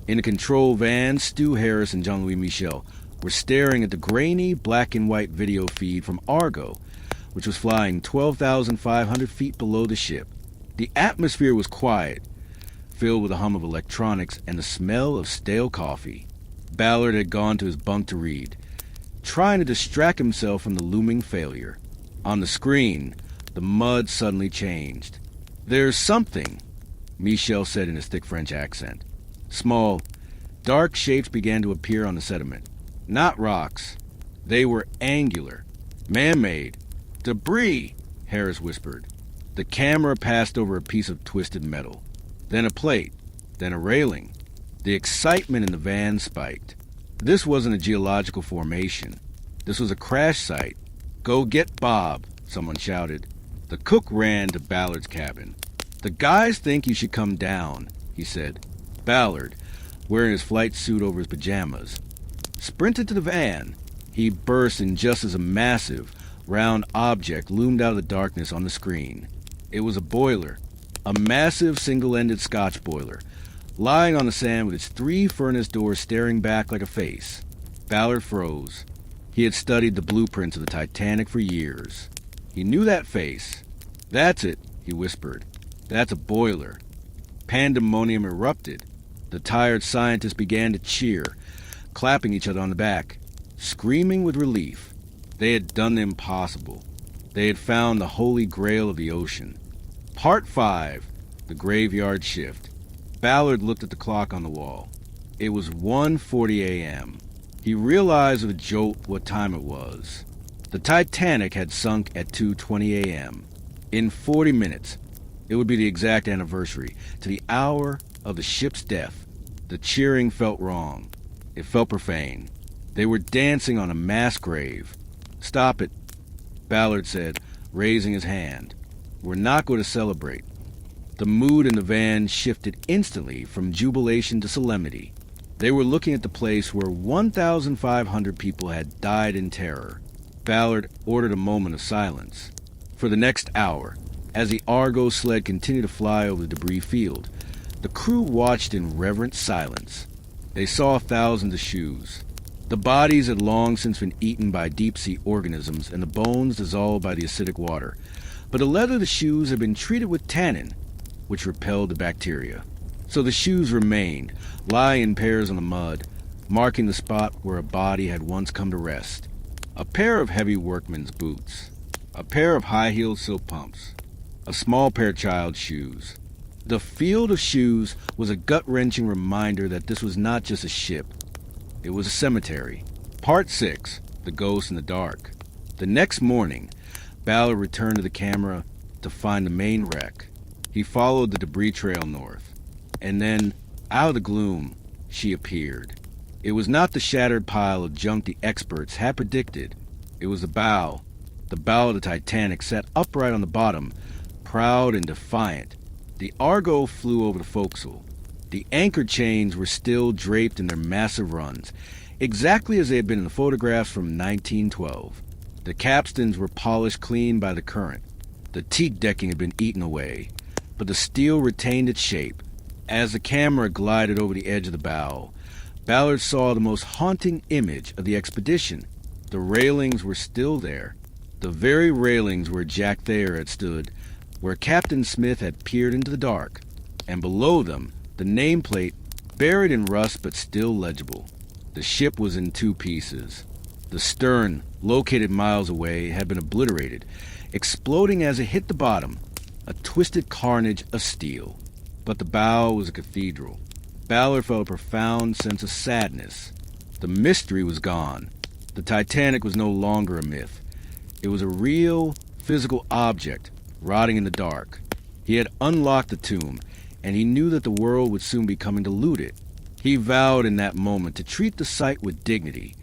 In a control van, Stu Harris and Jean-Louis Michel were staring at the grainy black and white video feed from Argo, which was flying 12,500 feet below the ship. The atmosphere was quiet, filled with the hum of electronics and the smell of stale coffee. Ballard had gone to his bunk to read, trying to distract himself from the looming failure. On the screen, the mud suddenly changed. "There's something," Michel said in his thick French accent. Small, dark shapes began to appear on the sediment. Not rocks. They were angular, man-made. "Debris," Harris whispered. The camera passed over a piece of twisted metal, then a plate, then a railing. The excitement in the van spiked. This wasn't a geological formation. This was a crash site. "Go get Bob," someone shouted. The cook ran to Ballard's cabin. "The guys think you should come down," he said. Ballard, wearing his flight suit over his pajamas, sprinted to the van. He burst in just as a massive, round object loomed out of the darkness on the screen. It was a boiler, a massive single-ended Scotch boiler, lying on the sand with its 3 furnace doors staring back like a face. Ballard froze. He had studied the blueprints of the Titanic for years. He knew that face. "That's it," he whispered. "That's a boiler." Pandemonium erupted. The tired scientists began to cheer, clapping each other on the back, screaming with relief. They had done the impossible. They had found the holy grail of the ocean. Part 5, The Graveyard Shift. Ballard looked at the clock on the wall. It was 1:40 a.m. He realized with a jolt what time it was. The Titanic had sunk at 2:20 a.m. In 40 minutes, it would be the exact anniversary to the hour of the ship's death. The cheering felt wrong. It felt profane. They were dancing on a mass grave. "Stop it," Ballard said, raising his hand. "We're not going to celebrate." The mood in the van shifted instantly from jubilation to solemnity. They were looking at the place where 1,500 people had died in terror. Ballard ordered a moment of silence. For the next hour, as the Argo sled continued to fly over the debris field, the crew watched in reverent silence. They saw thousands of shoes. The bodies had long since been eaten by deep-sea organisms and the bones dissolved by the acidic water, but the leather of the shoes had been treated with tannin, which repelled the bacteria. So the shoes remained, lying in pairs on the mud, marking the spot where a body had once come to rest. A pair of heavy workman's boots, a pair of high-heeled silk pumps, a small pair of child's shoes. The field of shoes was a gut-wrenching reminder that this was not just a ship. It was a cemetery. Part 6, The Ghost in the Dark. The next morning, Ballard returned to the camera to find the main wreck. He followed the debris trail north. And then, out of the gloom, she appeared. It was not the shattered pile of junk the experts had predicted. It was the bow. The bow of the Titanic sat upright on the bottom, proud and defiant. The Argo flew over the forecastle. The anchor chains were still draped in their massive runs, exactly as they had been in the photographs from 1912. The capstans were polished clean by the current. The teak decking had been eaten away, but the steel retained its shape. As the camera glided over the edge of the bow, Ballard saw the most haunting image of the expedition. The railings were still there, the very railings where Jack Thayer had stood, where Captain Smith had peered into the dark, and below them, the nameplate, buried in rust but still legible. The ship was in 2 pieces. The stern, located miles away, had been obliterated, exploding as it hit the bottom, a twisted carnage of steel. But the bow was a cathedral. Ballard felt a profound sense of sadness. The mystery was gone. The Titanic was no longer a myth. It was a real, physical object, rotting in the dark. He had unlocked the tomb, and he knew that the world would soon be coming to loot it. He vowed in that moment to treat the site with dignity,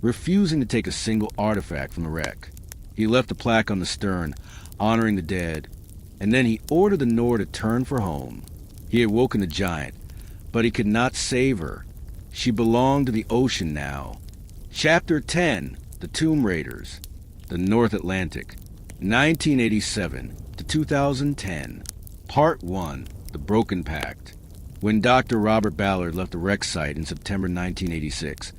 refusing to take a single artifact from the wreck. He left a plaque on the stern, honoring the dead, and then he ordered the Nore to turn for home. He had woken the giant, but he could not save her. She belonged to the ocean now. Chapter 10, The Tomb Raiders. The North Atlantic, 1987 to 2010. Part 1, The Broken Pact. When Dr. Robert Ballard left the wreck site in September 1986,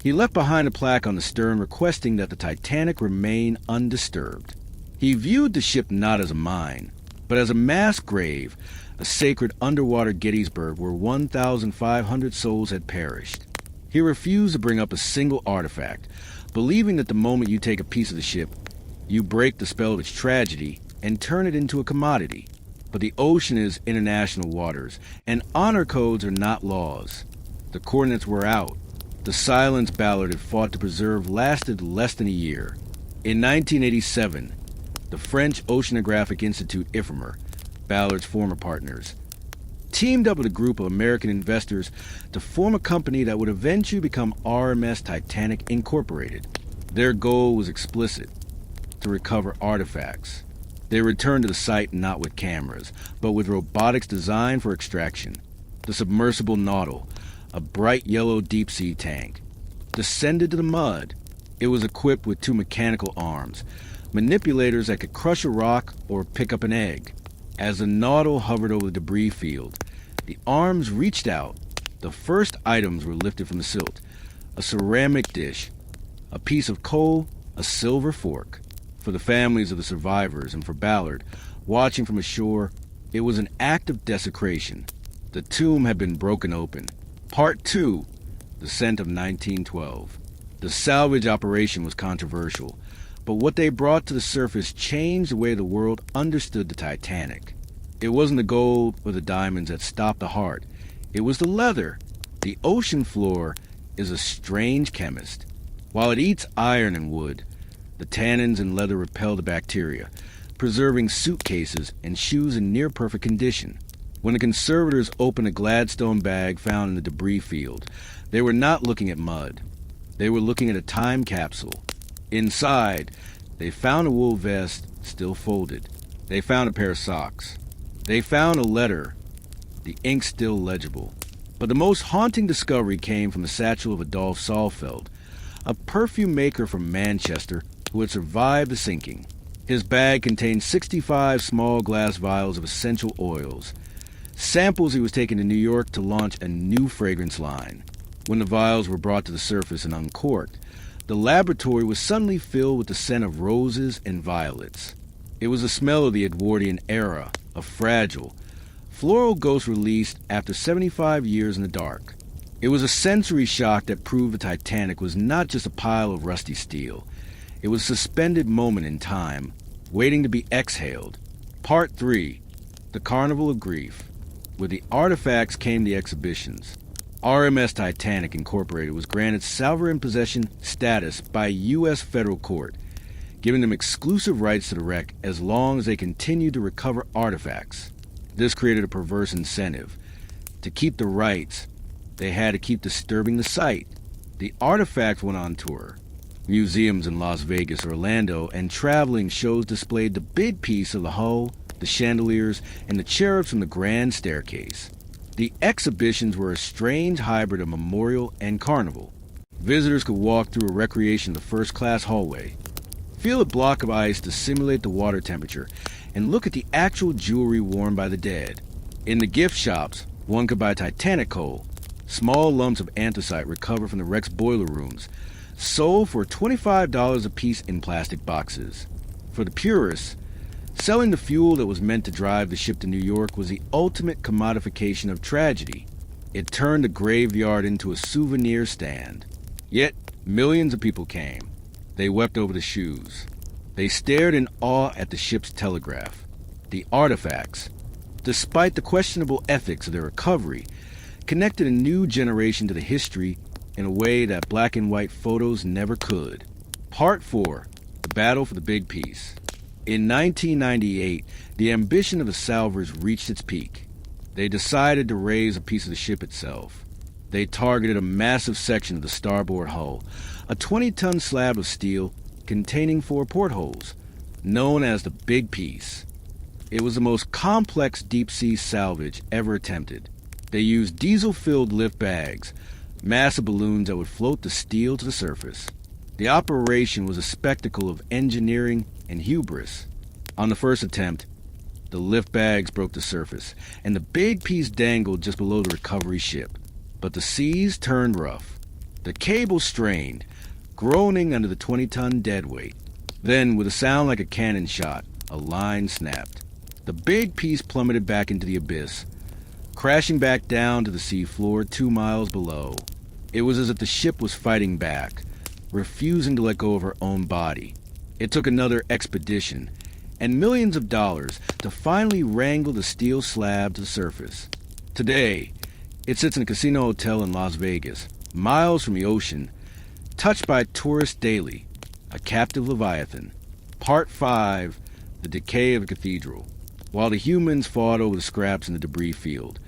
he left behind a plaque on the stern requesting that the Titanic remain undisturbed. He viewed the ship not as a mine, but as a mass grave, a sacred underwater Gettysburg where 1,500 souls had perished. He refused to bring up a single artifact, believing that the moment you take a piece of the ship, you break the spell of its tragedy and turn it into a commodity. But the ocean is international waters, and honor codes are not laws. The coordinates were out. The silence Ballard had fought to preserve lasted less than a year. In 1987, the French Oceanographic Institute IFREMER, Ballard's former partners, teamed up with a group of American investors to form a company that would eventually become RMS Titanic Incorporated. Their goal was explicit: to recover artifacts. They returned to the site not with cameras, but with robotics designed for extraction. The submersible Nautil, a bright yellow deep-sea tank, descended to the mud. It was equipped with 2 mechanical arms, manipulators that could crush a rock or pick up an egg. As the Nautil hovered over the debris field, the arms reached out. The first items were lifted from the silt: a ceramic dish, a piece of coal, a silver fork. For the families of the survivors and for Ballard, watching from ashore, it was an act of desecration. The tomb had been broken open. Part 2, Descent of 1912. The salvage operation was controversial, but what they brought to the surface changed the way the world understood the Titanic. It wasn't the gold or the diamonds that stopped the heart. It was the leather. The ocean floor is a strange chemist. While it eats iron and wood, the tannins in leather repel the bacteria, preserving suitcases and shoes in near-perfect condition. When the conservators opened a Gladstone bag found in the debris field, they were not looking at mud. They were looking at a time capsule. Inside, they found a wool vest still folded. They found a pair of socks. They found a letter, the ink still legible. But the most haunting discovery came from the satchel of Adolf Saalfeld, a perfume maker from Manchester who had survived the sinking. His bag contained 65 small glass vials of essential oils, samples he was taking to New York to launch a new fragrance line. When the vials were brought to the surface and uncorked, the laboratory was suddenly filled with the scent of roses and violets. It was the smell of the Edwardian era, a fragile, floral ghost released after 75 years in the dark. It was a sensory shock that proved the Titanic was not just a pile of rusty steel. It was a suspended moment in time, waiting to be exhaled. Part 3, The Carnival of Grief. With the artifacts came the exhibitions. RMS Titanic Incorporated was granted salvor in possession status by a U.S. federal court, giving them exclusive rights to the wreck as long as they continued to recover artifacts. This created a perverse incentive. To keep the rights, they had to keep disturbing the site. The artifacts went on tour. Museums in Las Vegas, Orlando, and traveling shows displayed the big piece of the hull, the chandeliers, and the cherubs from the grand staircase. The exhibitions were a strange hybrid of memorial and carnival. Visitors could walk through a recreation of the first-class hallway, feel a block of ice to simulate the water temperature, and look at the actual jewelry worn by the dead. In the gift shops, one could buy Titanic coal, small lumps of anthracite recovered from the wreck's boiler rooms, sold for $25 apiece in plastic boxes. For the purists, selling the fuel that was meant to drive the ship to New York was the ultimate commodification of tragedy. It turned the graveyard into a souvenir stand. Yet, millions of people came. They wept over the shoes. They stared in awe at the ship's telegraph. The artifacts, despite the questionable ethics of their recovery, connected a new generation to the history in a way that black and white photos never could. Part 4, The Battle for the Big Piece. In 1998, the ambition of the salvors reached its peak. They decided to raise a piece of the ship itself. They targeted a massive section of the starboard hull, a 20-ton slab of steel containing 4 portholes, known as the Big Piece. It was the most complex deep-sea salvage ever attempted. They used diesel-filled lift bags, massive balloons that would float the steel to the surface. The operation was a spectacle of engineering and hubris. On the first attempt, the lift bags broke the surface, and the Big Piece dangled just below the recovery ship. But the seas turned rough. The cable strained, groaning under the 20-ton deadweight. Then, with a sound like a cannon shot, a line snapped. The Big Piece plummeted back into the abyss, crashing back down to the sea floor 2 miles below. It was as if the ship was fighting back, refusing to let go of her own body. It took another expedition and millions of dollars to finally wrangle the steel slab to the surface. Today, it sits in a casino hotel in Las Vegas, miles from the ocean, touched by tourists daily, a captive leviathan. Part 5, The Decay of a Cathedral. While the humans fought over the scraps in the debris field,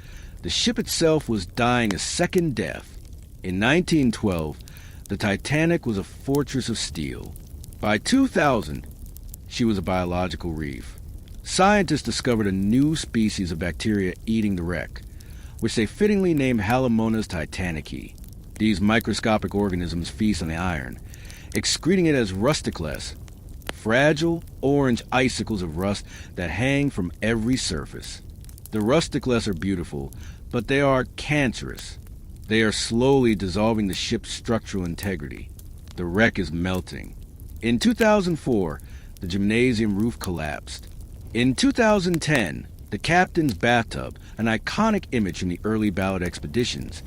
the ship itself was dying a second death. In 1912, the Titanic was a fortress of steel. By 2000, she was a biological reef. Scientists discovered a new species of bacteria eating the wreck, which they fittingly named Halomonas titanicae. These microscopic organisms feast on the iron, excreting it as rusticles, fragile orange icicles of rust that hang from every surface. The rusticles are beautiful, but they are cancerous. They are slowly dissolving the ship's structural integrity. The wreck is melting. In 2004, the gymnasium roof collapsed. In 2010, the captain's bathtub, an iconic image from the early ballad expeditions,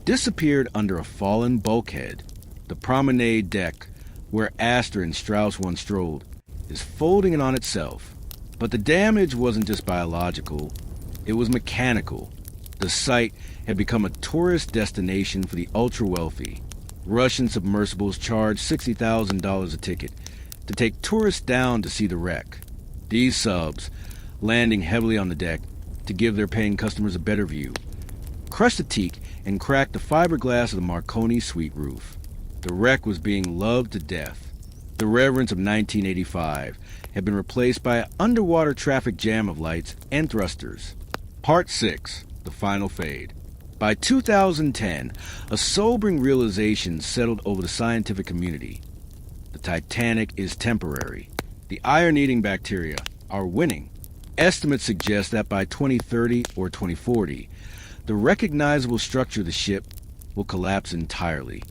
disappeared under a fallen bulkhead. The promenade deck, where Astor and Strauss once strolled, is folding in on itself. But the damage wasn't just biological, it was mechanical. The site had become a tourist destination for the ultra-wealthy. Russian submersibles charged $60,000 a ticket to take tourists down to see the wreck. These subs, landing heavily on the deck to give their paying customers a better view, crushed the teak and cracked the fiberglass of the Marconi suite roof. The wreck was being loved to death. The reverence of 1985 had been replaced by an underwater traffic jam of lights and thrusters. Part 6, The Final Fade. By 2010, a sobering realization settled over the scientific community. The Titanic is temporary. The iron-eating bacteria are winning. Estimates suggest that by 2030 or 2040, the recognizable structure of the ship will collapse entirely.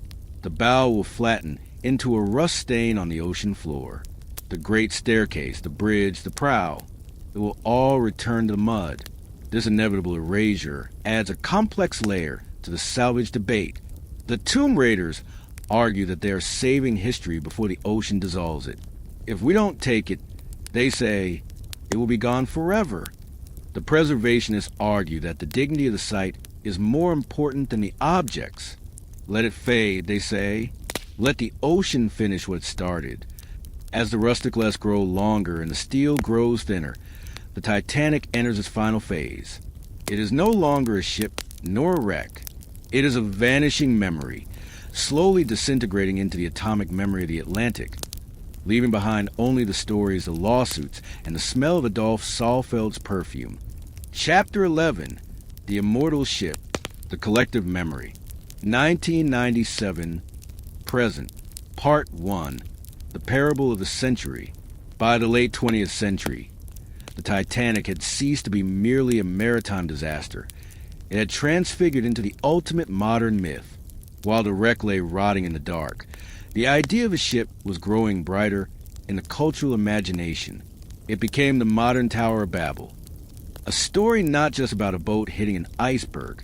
The bow will flatten into a rust stain on the ocean floor. The great staircase, the bridge, the prow, it will all return to the mud. This inevitable erasure adds a complex layer to the salvage debate. The Tomb Raiders argue that they are saving history before the ocean dissolves it. If we don't take it, they say, it will be gone forever. The preservationists argue that the dignity of the site is more important than the objects. Let it fade, they say. Let the ocean finish what it started. As the rusticles grow longer and the steel grows thinner, the Titanic enters its final phase. It is no longer a ship nor a wreck. It is a vanishing memory, slowly disintegrating into the atomic memory of the Atlantic, leaving behind only the stories, the lawsuits, and the smell of Adolph Saalfeld's perfume. Chapter 11, The Immortal Ship, The Collective Memory. 1997, Present. Part 1, The Parable of the Century. By the late 20th century, the Titanic had ceased to be merely a maritime disaster. It had transfigured into the ultimate modern myth. While the wreck lay rotting in the dark, the idea of a ship was growing brighter in the cultural imagination. It became the modern Tower of Babel, a story not just about a boat hitting an iceberg,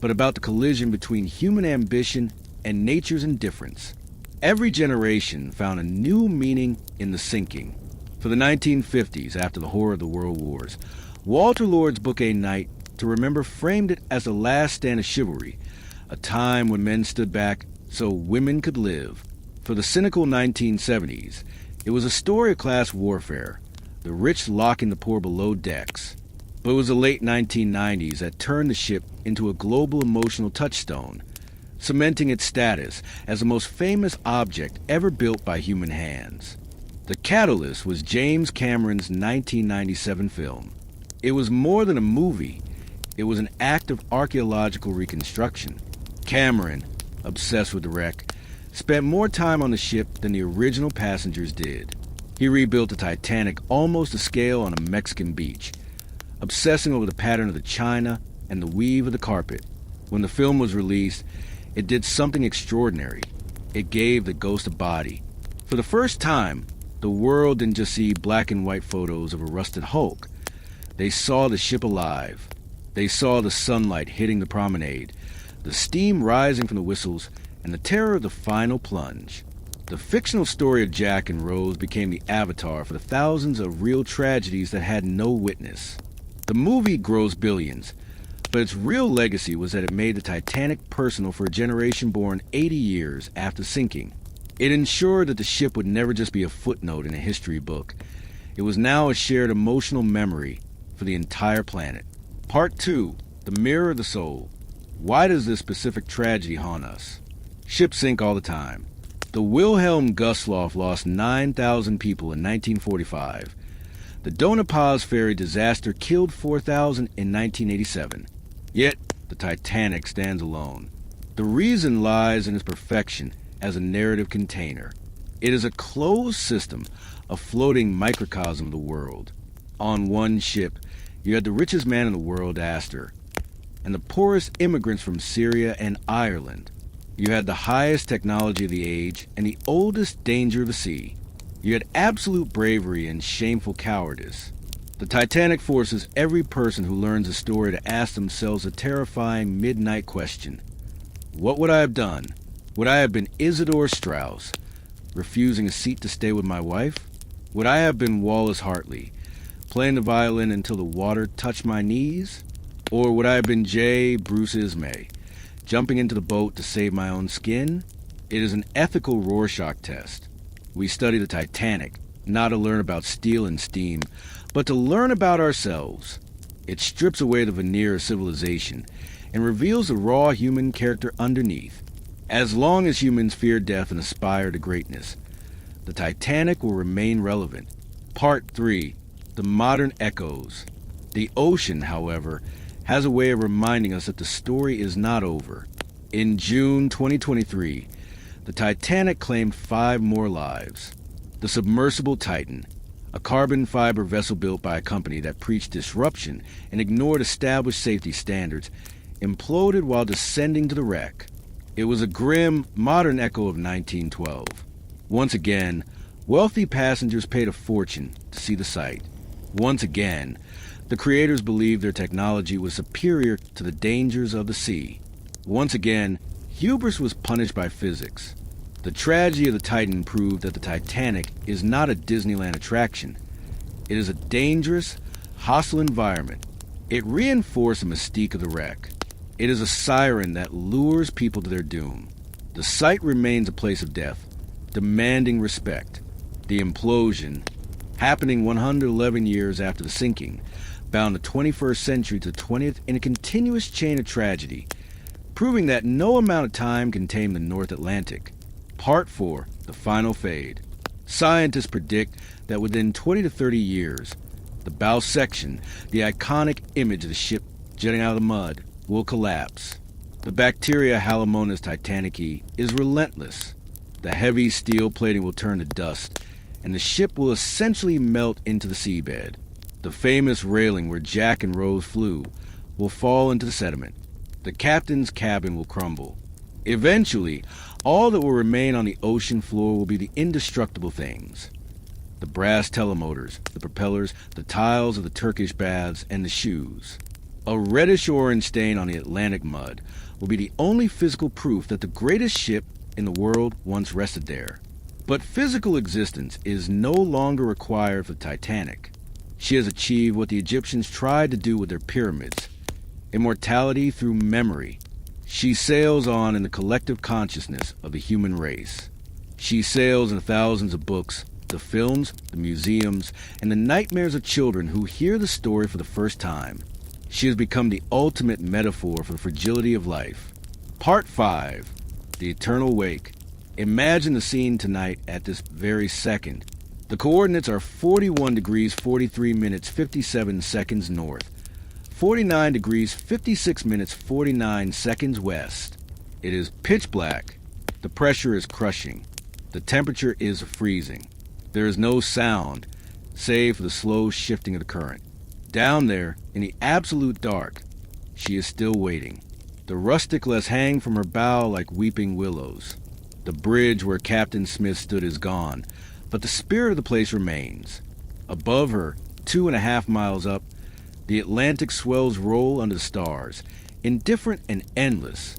but about the collision between human ambition and nature's indifference. Every generation found a new meaning in the sinking. For the 1950s, after the horror of the World Wars, Walter Lord's book A Night to Remember framed it as the last stand of chivalry, a time when men stood back so women could live. For the cynical 1970s, it was a story of class warfare, the rich locking the poor below decks. But it was the late 1990s that turned the ship into a global emotional touchstone, cementing its status as the most famous object ever built by human hands. The catalyst was James Cameron's 1997 film. It was more than a movie, it was an act of archaeological reconstruction. Cameron, obsessed with the wreck, spent more time on the ship than the original passengers did. He rebuilt the Titanic almost to scale on a Mexican beach, obsessing over the pattern of the china and the weave of the carpet. When the film was released, it did something extraordinary. It gave the ghost a body. For the first time, the world didn't just see black and white photos of a rusted hulk. They saw the ship alive. They saw the sunlight hitting the promenade, the steam rising from the whistles, and the terror of the final plunge. The fictional story of Jack and Rose became the avatar for the thousands of real tragedies that had no witness. The movie grossed billions, but its real legacy was that it made the Titanic personal for a generation born 80 years after sinking. It ensured that the ship would never just be a footnote in a history book. It was now a shared emotional memory for the entire planet. Part 2, The Mirror of the Soul. Why does this specific tragedy haunt us? Ships sink all the time. The Wilhelm Gustloff lost 9,000 people in 1945. The Dona Paz ferry disaster killed 4,000 in 1987. Yet, the Titanic stands alone. The reason lies in its perfection as a narrative container. It is a closed system, a floating microcosm of the world. On one ship, you had the richest man in the world, Astor, and the poorest immigrants from Syria and Ireland. You had the highest technology of the age and the oldest danger of the sea. You had absolute bravery and shameful cowardice. The Titanic forces every person who learns the story to ask themselves a terrifying midnight question. What would I have done? Would I have been Isidore Strauss, refusing a seat to stay with my wife? Would I have been Wallace Hartley, playing the violin until the water touched my knees? Or would I have been J. Bruce Ismay, jumping into the boat to save my own skin? It is an ethical Rorschach test. We study the Titanic, not to learn about steel and steam, but to learn about ourselves. It strips away the veneer of civilization and reveals the raw human character underneath. As long as humans fear death and aspire to greatness, the Titanic will remain relevant. Part 3, The Modern Echoes. The ocean, however, has a way of reminding us that the story is not over. In June 2023, the Titanic claimed 5 more lives. The submersible Titan, a carbon fiber vessel built by a company that preached disruption and ignored established safety standards, imploded while descending to the wreck. It was a grim, modern echo of 1912. Once again, wealthy passengers paid a fortune to see the sight. Once again, the creators believed their technology was superior to the dangers of the sea. Once again, hubris was punished by physics. The tragedy of the Titan proved that the Titanic is not a Disneyland attraction. It is a dangerous, hostile environment. It reinforced the mystique of the wreck. It is a siren that lures people to their doom. The site remains a place of death, demanding respect. The implosion, happening 111 years after the sinking, bound the 21st century to the 20th in a continuous chain of tragedy, proving that no amount of time can tame the North Atlantic. Part 4, The Final Fade. Scientists predict that within 20 to 30 years, the bow section, the iconic image of the ship jutting out of the mud, will collapse. The bacteria Halomonas titanicae is relentless. The heavy steel plating will turn to dust, and the ship will essentially melt into the seabed. The famous railing where Jack and Rose flew will fall into the sediment. The captain's cabin will crumble. Eventually, all that will remain on the ocean floor will be the indestructible things. The brass telemotors, the propellers, the tiles of the Turkish baths, and the shoes. A reddish-orange stain on the Atlantic mud will be the only physical proof that the greatest ship in the world once rested there. But physical existence is no longer required for the Titanic. She has achieved what the Egyptians tried to do with their pyramids: immortality through memory. She sails on in the collective consciousness of the human race. She sails in thousands of books, the films, the museums, and the nightmares of children who hear the story for the first time. She has become the ultimate metaphor for the fragility of life. Part 5, The Eternal Wake. Imagine the scene tonight at this very second. The coordinates are 41 degrees 43 minutes 57 seconds north, 49 degrees 56 minutes 49 seconds west. It is pitch black. The pressure is crushing. The temperature is freezing. There is no sound, save for the slow shifting of the current. Down there, in the absolute dark, she is still waiting. The rustic lets hang from her bow like weeping willows. The bridge where Captain Smith stood is gone, but the spirit of the place remains. Above her, 2.5 miles up, the Atlantic swells roll under the stars, indifferent and endless.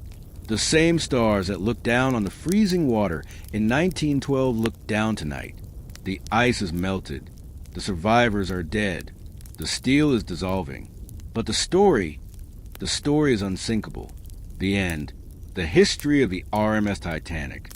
The same stars that looked down on the freezing water in 1912 look down tonight. The ice is melted. The survivors are dead. The steel is dissolving. But the story is unsinkable. The end. The history of the RMS Titanic.